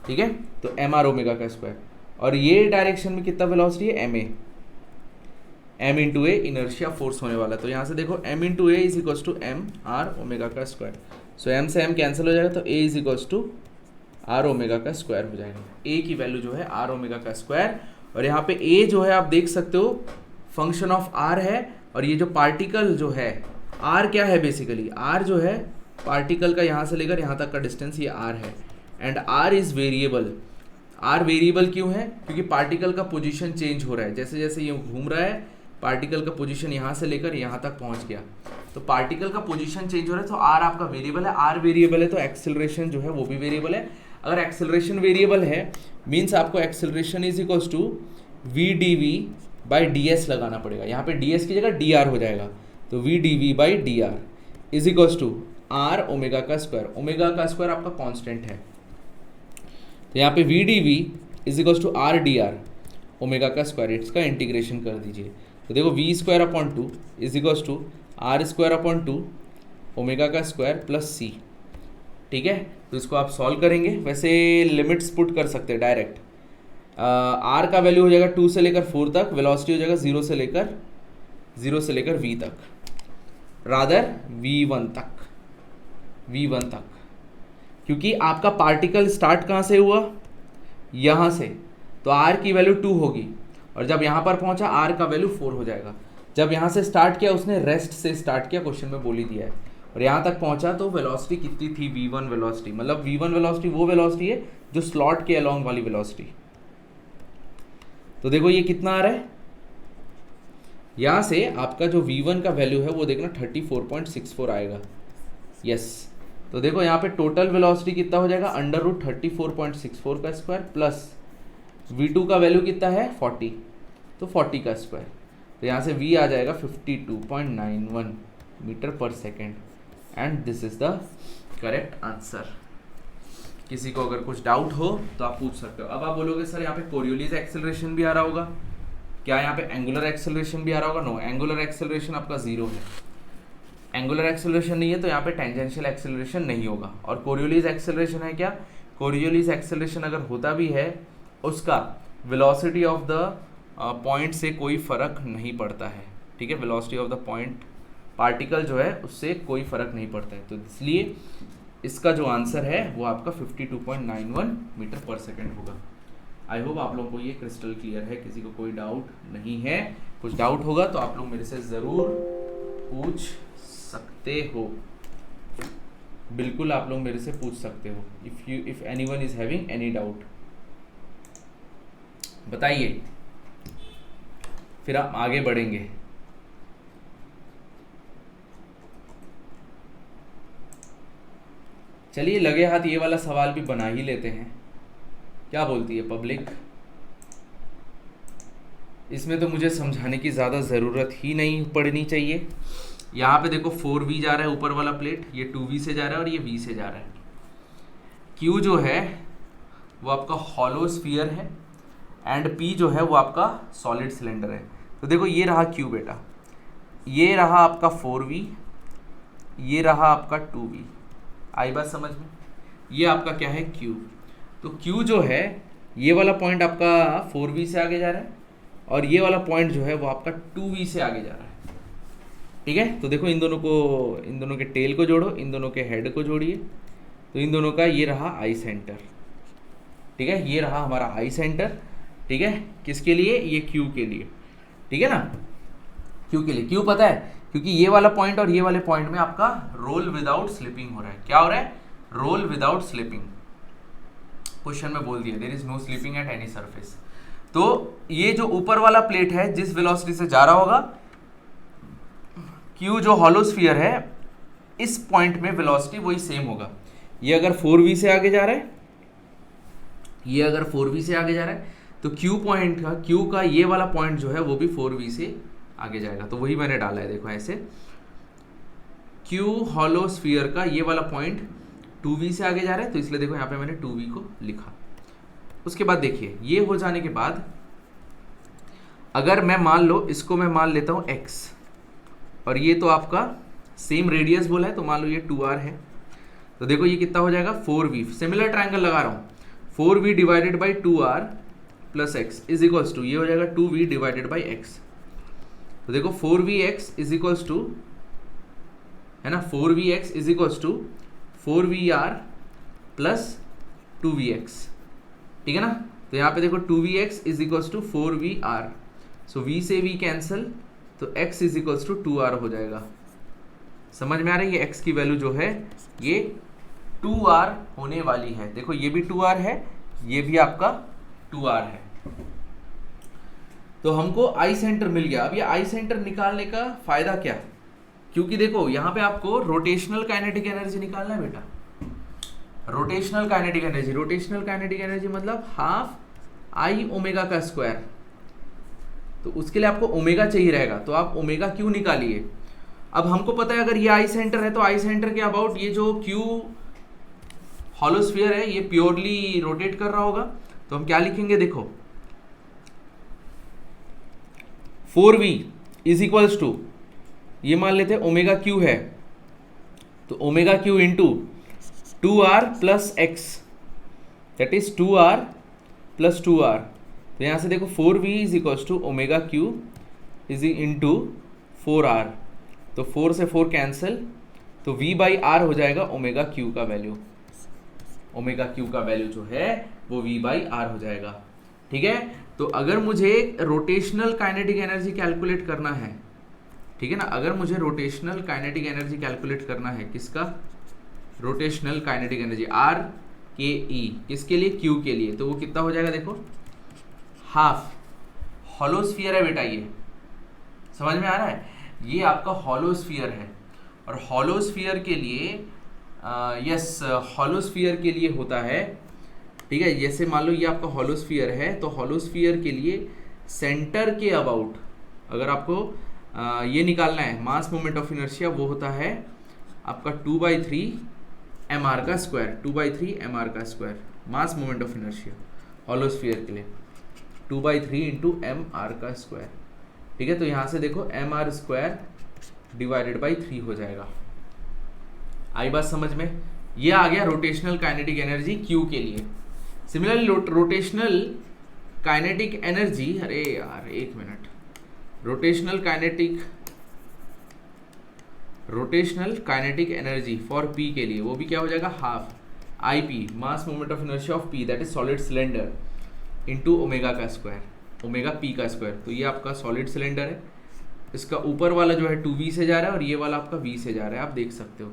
Speaker 5: ठीक है। तो mr ओमेगा का स्क्वायर, और ये डायरेक्शन में कितना वेलोसिटी है, M A, M into A inertia force होने वाला है। तो यहाँ से देखो M into A is equals to M R omega का स्क्वायर। सो एम से एम कैंसिल हो जाएगा तो A is equals to R omega का स्क्वायर हो जाएगा। ए की वैल्यू जो है आर ओमेगा का स्क्वायर, और यहाँ पे ए जो है आप देख सकते हो फंक्शन ऑफ आर है, और ये जो पार्टिकल जो है आर क्या है बेसिकली, आर जो है पार्टिकल का यहाँ से लेकर यहाँ तक का डिस्टेंस ये आर है, and R is variable. R variable क्यों है, क्योंकि पार्टिकल का पोजीशन चेंज हो रहा है, जैसे जैसे ये घूम रहा है पार्टिकल का पोजीशन यहाँ से लेकर यहाँ तक पहुँच गया, तो पार्टिकल का पोजीशन चेंज हो रहा है, तो आर आपका वेरिएबल है। आर वेरिएबल है तो एक्सेलरेशन जो है वो भी वेरिएबल है। अगर एक्सेलरेशन वेरिएबल है मीन्स आपको acceleration is equals to V D V by D S लगाना पड़ेगा। यहाँ पे डी एस की जगह डी आर हो जाएगा, तो V D V by D R is equals to R omega का स्क्वायर। ओमेगा का स्क्वायर आपका कांस्टेंट है, तो यहाँ पे V D V is equals to R D R omega का स्क्वायर, इसका इंटीग्रेशन कर दीजिए। तो देखो V square upon two is equals to R square upon two omega का स्क्वायर प्लस सी। ठीक है, तो इसको आप सॉल्व करेंगे। वैसे लिमिट्स पुट कर सकते हैं डायरेक्ट। आर का वैल्यू हो जाएगा 2 से लेकर 4 तक, वेलोसिटी हो जाएगा 0 से लेकर v तक, रादर v1 तक, क्योंकि आपका पार्टिकल स्टार्ट कहाँ से हुआ, यहाँ से, तो r की वैल्यू 2 होगी, और जब यहाँ पर पहुँचा r का वैल्यू 4 हो जाएगा। जब यहाँ से स्टार्ट किया उसने रेस्ट से स्टार्ट किया, क्वेश्चन में बोल ही दिया है, और यहाँ तक पहुँचा तो वेलोसिटी कितनी थी, v1 वेलोसिटी, मतलब v1 वेलोसिटी वो वेलोसिटी है जो स्लॉट के अलोंग वाली वेलोसिटी। तो देखो ये कितना आ रहा है, यहाँ से आपका जो v1 का वैल्यू है वो देखना 34.64 आएगा। यस, तो देखो यहाँ पे टोटल वेलोसिटी कितना हो जाएगा, अंडर रूट 34.64 का स्क्वायर प्लस v2 का वैल्यू कितना है 40, तो 40 का स्क्वायर, तो यहाँ से v आ जाएगा 52.91 metre per second, and this is the correct answer. किसी को अगर कुछ डाउट हो तो आप पूछ सकते हो। अब आप बोलोगे सर यहाँ पे कोरियोलिस एक्सेलरेशन भी आ रहा होगा क्या, यहाँ पे एंगुलर एक्सेलरेशन भी आ रहा होगा? नो, एंगुलर एक्सेलरेशन आपका 0 है। एंगुलर एक्सेलरेशन नहीं है तो यहाँ पे टेंजेंशियल एक्सेलरेशन नहीं होगा। और कोरियोलिस एक्सेलरेशन है क्या, कोरियोलिस एक्सेलरेशन अगर होता भी है उसका वेलोसिटी ऑफ द पॉइंट से कोई फर्क नहीं पड़ता है। ठीक है, velocity of the point particle जो है उससे कोई फर्क नहीं पड़ता है, तो इसलिए इसका जो आंसर है वो आपका 52.91 मीटर पर सेकेंड होगा। आई होप आप लोगों को ये क्रिस्टल क्लियर है, किसी को कोई डाउट नहीं है। कुछ डाउट होगा तो आप लोग मेरे से ज़रूर पूछ सकते हो, बिल्कुल आप लोग मेरे से पूछ सकते हो। If anyone is having any doubt बताइए, फिर आप आगे बढ़ेंगे। चलिए लगे हाथ ये वाला सवाल भी बना ही लेते हैं, क्या बोलती है पब्लिक? इसमें तो मुझे समझाने की ज़्यादा ज़रूरत ही नहीं पड़नी चाहिए। यहाँ पे देखो 4v जा रहा है ऊपर वाला प्लेट, ये 2v से जा रहा है और ये v से जा रहा है। q जो है वो आपका हॉलो स्फीयर है, एंड p जो है वो आपका सॉलिड सिलेंडर है। तो देखो ये रहा q बेटा, ये रहा आपका 4v, ये रहा आपका 2v। आई बात समझ में? ये आपका क्या है q। तो q जो है ये वाला पॉइंट आपका 4v से आगे जा रहा है, और ये वाला पॉइंट जो है वो आपका 2v से आगे जा रहा है। ठीक है, तो देखो इन दोनों के टेल को जोड़ो, इन दोनों के हेड को जोड़िए, तो इन दोनों का ये रहा आई सेंटर। ठीक है, ये रहा हमारा आई सेंटर। ठीक है, किसके लिए? ये q के लिए। ठीक है ना, q के लिए। क्यों पता है? क्योंकि ये वाला पॉइंट और ये वाले पॉइंट में आपका रोल विदाउट स्लिपिंग हो रहा है। क्या हो रहा है? Role without slipping. क्वेश्चन में बोल दिया there is no slipping at any surface. तो ये जो ऊपर वाला प्लेट है जिस वेलोसिटी से जा रहा होगा, Q जो हॉलो स्फीयर है, इस पॉइंट में वेलोसिटी वही सेम होगा। ये अगर 4v से आगे जा रहा है, ये अगर 4v से आगे जा रहा है, तो Q का ये वाला पॉइंट जो है वो भी 4v से आगे जाएगा। तो वही मैंने डाला है, देखो ऐसे Q हॉलो स्फीयर का ये वाला पॉइंट 2v से आगे जा रहा है, तो इसलिए देखो यहाँ पे मैंने 2v को लिखा। उसके बाद देखिए, ये हो जाने के बाद अगर मैं मान लो इसको मैं मान लेता हूँ x, और ये तो आपका सेम रेडियस बोला है, तो मान लो ये 2r है, तो देखो ये कितना हो जाएगा 4v। सिमिलर ट्रायंगल लगा रहा हूँ, 4v divided by 2r plus X is equals to, ये हो जाएगा 2v डिवाइडेड बाई एक्स। तो देखो 4vx इज इक्वल्स टू, है ना, 4vx is equals to 4vr plus 2vx, ठीक है ना। तो यहाँ पे देखो 2vx is equals to 4vr, so v से v कैंसिल, तो x is equals to 2r हो जाएगा। समझ में आ रहा है, ये x की वैल्यू जो है ये 2r होने वाली है। देखो ये भी 2r है, ये भी आपका 2r है। तो हमको आई सेंटर मिल गया। अब ये आई सेंटर निकालने का फायदा क्या, क्योंकि देखो यहाँ पे आपको रोटेशनल काइनेटिक एनर्जी निकालना है बेटा। Rotational kinetic energy, rotational kinetic energy मतलब हाफ आई ओमेगा का स्क्वायर। तो उसके लिए आपको ओमेगा चाहिए रहेगा, तो आप ओमेगा क्यू निकालिए। अब हमको पता है अगर ये आई सेंटर है तो आई सेंटर के अबाउट ये जो क्यू हॉलोस्फीयर है ये प्योरली रोटेट कर रहा होगा। तो हम क्या लिखेंगे, देखो 4v इज इक्वल्स टू, ये मान लेते हैं ओमेगा क्यू है, तो omega q into 2r plus x, that is 2r plus 2r। तो यहाँ से देखो 4v is equals to omega q is into 4r, तो 4 से 4 कैंसिल, तो v बाई आर हो जाएगा ओमेगा क्यू का वैल्यू। ओमेगा क्यू का वैल्यू जो है वो v बाई आर हो जाएगा, ठीक है। तो अगर मुझे रोटेशनल काइनेटिक एनर्जी कैलकुलेट करना है, ठीक है ना, अगर मुझे रोटेशनल काइनेटिक एनर्जी कैलकुलेट करना है, किसका, रोटेशनल काइनेटिक एनर्जी आर के ई, किसके लिए, क्यू के लिए, तो वो कितना हो जाएगा, देखो हाफ हॉलोस्फीयर है बेटा, ये समझ में आ रहा है, ये आपका हॉलोस्फीयर है। और हॉलोस्फीयर के लिए यस हॉलोस्फीयर के लिए होता है, ठीक है। जैसे मान लो ये आपका हॉलोस्फीयर है, तो हॉलोस्फीयर के लिए सेंटर के अबाउट अगर आपको ये निकालना है मास मोमेंट ऑफ इनर्शिया, वो होता है आपका 2/3 mr का स्क्वायर, 2/3 mr का square mass moment of inertia hollow sphere के लिए 2/3 इंटू mr का स्क्वायर, ठीक है। तो यहाँ से देखो mr स्क्वायर डिवाइडेड बाई 3 हो जाएगा। आई बात समझ में, ये आ गया रोटेशनल काइनेटिक एनर्जी Q के लिए। सिमिलरली रोटेशनल काइनेटिक एनर्जी, अरे यार एक minute, rotational kinetic energy for P के लिए वो भी क्या हो जाएगा, half IP mass moment of inertia of P that is solid cylinder into omega का स्क्वायर, ओमेगा P का स्क्वायर। तो ये आपका सॉलिड सिलेंडर है, इसका ऊपर वाला जो है 2v से जा रहा है और ये वाला आपका v से जा रहा है, आप देख सकते हो।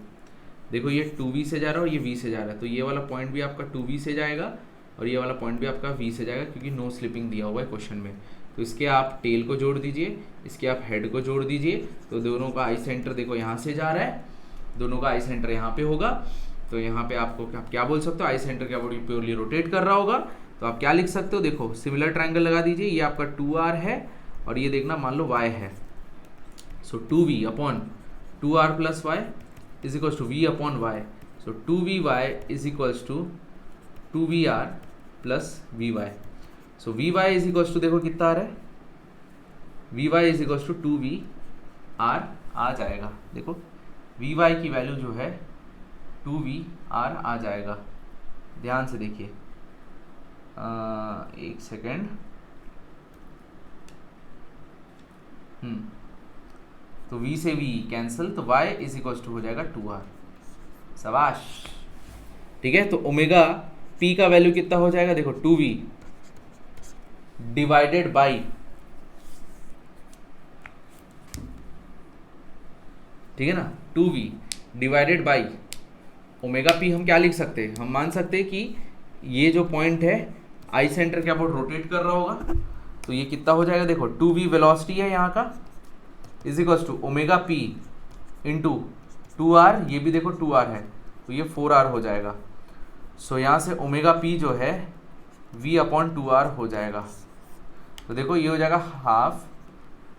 Speaker 5: देखो ये 2v से जा रहा है और ये v से जा रहा है, तो ये वाला पॉइंट भी आपका 2v से जाएगा और ये वाला पॉइंट भी आपका v से जाएगा, क्योंकि नो स्लिपिंग दिया हुआ है क्वेश्चन में। तो इसके आप टेल को जोड़ दीजिए, इसके आप हेड को जोड़ dीजिए, तो दोनों का आई सेंटर देखो यहाँ से जा रहा है, दोनों का आई सेंटर यहाँ पे होगा। तो यहाँ पे आपको आप क्या बोल सकते हो, आई सेंटर क्या प्योरली रोटेट कर रहा होगा, तो आप क्या लिख सकते हो, देखो सिमिलर ट्रायंगल लगा दीजिए, ये आपका 2r है और ये देखना मान लो y है, so 2v upon 2r plus y is equals to v upon y, so 2vy is equals to 2vr plus vy, so vy is equals to देखो कितना आ रहा है, vy is equals to 2vr आ जाएगा। देखो vy की value जो है 2vr आ जाएगा, ध्यान से देखिए, एक सेकेंड, तो v से v कैंसिल, तो y इज इक्वल्स टू हो जाएगा 2r, शाबाश, ठीक है। तो ओमेगा p का वैल्यू कितना हो जाएगा, देखो 2v डिवाइडेड बाई, ठीक है ना, 2v divided by omega p हम क्या लिख सकते हैं, हम मान सकते हैं कि ये जो पॉइंट है आई सेंटर के अबाउट रोटेट कर रहा होगा, तो ये कितना हो जाएगा, देखो 2v वेलोसिटी है यहाँ का, is equals to omega p into 2r, ये भी देखो 2r है, तो ये 4r हो जाएगा। सो यहाँ से ओमेगा p जो है v अपॉन 2r हो जाएगा। तो देखो ये हो जाएगा हाफ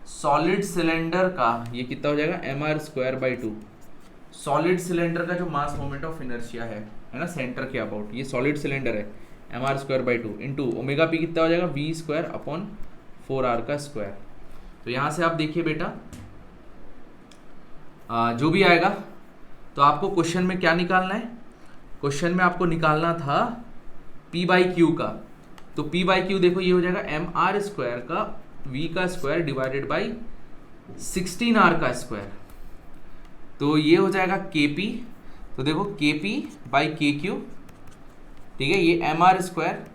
Speaker 5: सॉलिड सिलेंडर का, ये कितना हो जाएगा, mr square by 2, solid cylinder का जो मास मोमेंट ऑफ इनर्शिया है ना सेंटर के अबाउट, ये सॉलिड सिलेंडर है, mr square by 2 into omega p कितना हो जाएगा, v स्क्वायर अपॉन 4r का स्क्वायर। तो यहाँ से आप देखिए बेटा जो भी आएगा, तो आपको क्वेश्चन में क्या निकालना है, क्वेश्चन में आपको निकालना था p बाई क्यू का, तो P बाई क्यू देखो ये हो जाएगा एम आर स्क्वायर का V का स्क्वायर डिवाइडेड बाई 16R का स्क्वायर, तो ये हो जाएगा KP। तो देखो KP बाई KQ, ठीक है, ये m r square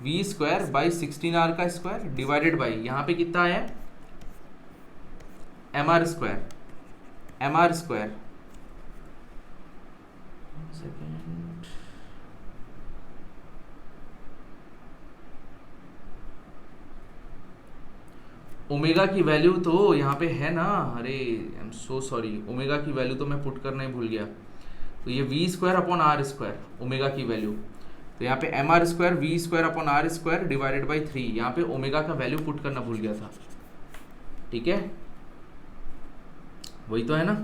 Speaker 5: V square by 16R का स्क्वायर डिवाइडेड बाई यहाँ पे कितना आया एम आर स्क्वायर ओमेगा की वैल्यू तो यहाँ पे है ना, अरे I am so sorry, omega की वैल्यू तो मैं पुट करना ही भूल गया। तो ये V square upon R square omega की वैल्यू, तो यहाँ पे m r square V square upon R square divided by 3, यहाँ पे ओमेगा का वैल्यू पुट करना भूल गया था, ठीक है, वही तो है ना,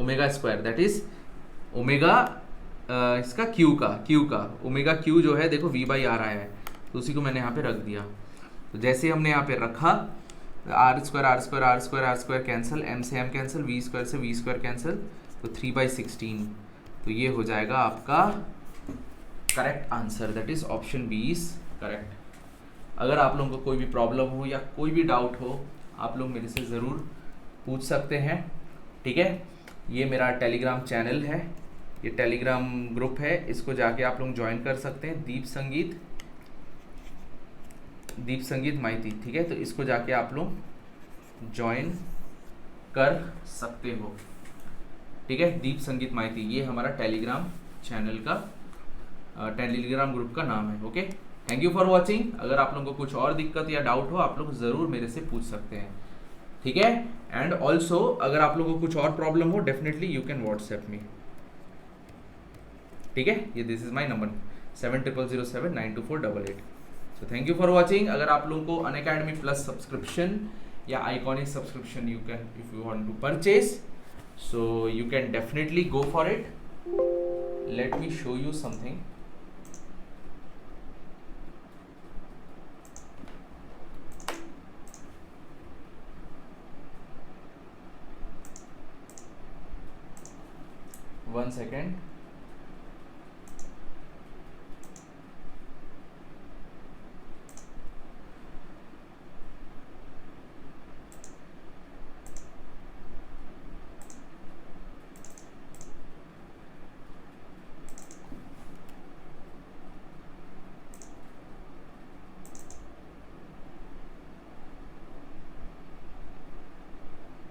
Speaker 5: omega square that is omega इसका क्यू का ओमेगा क्यू जो है देखो V बाई आर आया है, तो उसी को मैंने यहाँ पे रख दिया। तो जैसे हमने यहाँ पे रखा आर स्क्वायर कैंसिल, एम से एम कैंसिल, V स्क्वायर से V स्क्वायर कैंसिल, तो 3/16, तो ये हो जाएगा आपका correct answer, that is option B is correct. अगर आप लोगों को कोई भी प्रॉब्लम हो या कोई भी डाउट हो, आप लोग मेरे से ज़रूर पूछ सकते हैं, ठीक है। ये मेरा टेलीग्राम चैनल है, ये टेलीग्राम ग्रुप है, इसको जाके आप लोग ज्वाइन कर सकते हैं, दीप संगीत माइती, ठीक है, तो इसको जाके आप लोग ज्वाइन कर सकते हो, ठीक है। दीप संगीत माइती ये हमारा टेलीग्राम चैनल का टेलीग्राम ग्रुप का नाम है, okay. Thank you for watching. अगर आप लोगों को कुछ और दिक्कत या डाउट हो, आप लोग ज़रूर मेरे से पूछ सकते हैं, ठीक है। एंड ऑल्सो अगर आप लोगों को कुछ और प्रॉब्लम हो, definitely you can WhatsApp me, ठीक है। ये this is my number 7007092488। So thank you for watching. अगर आप लोगों को अनअकैडमी प्लस सब्सक्रिप्शन या iconic subscription you can, if you want to purchase, so you can definitely go for it. Let me show you something. One second.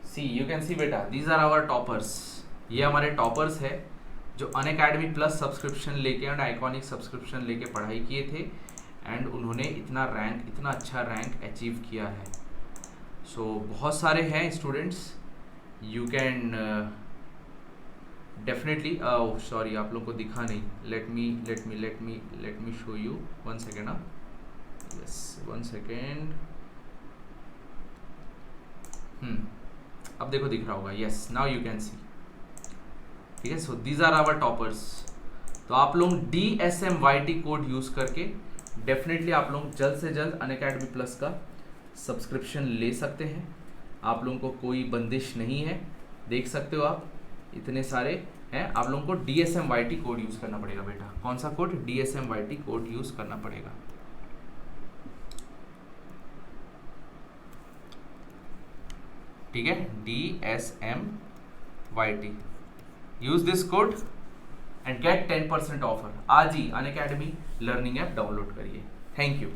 Speaker 5: See, you can see बेटा, these are our toppers. ये हमारे toppers है जो Unacademy plus subscription लेके and iconic subscription लेके पढ़ाई किए थे, एंड उन्होंने इतना अच्छा रैंक अचीव किया है। सो बहुत सारे हैं students, you can definitely, sorry आप लोग को दिखा नहीं, let me show you, one second, yes one second, अब देखो दिख रहा होगा, yes now you can see, ठीक है। So these are our toppers. तो आप लोग DSMYT कोड यूज करके डेफिनेटली आप लोग जल्द से जल्द अनअकैडमी प्लस का सब्सक्रिप्शन ले सकते हैं। आप लोगों को कोई बंदिश नहीं है, देख सकते हो आप इतने सारे हैं। आप लोगों को DSMYT कोड यूज करना पड़ेगा बेटा। कौन सा कोड? DSMYT कोड यूज करना पड़ेगा, ठीक है। DSMYT, use this code and get 10% offer. आज ही अनअकैडमी लर्निंग ऐप डाउनलोड करिए। Thank you.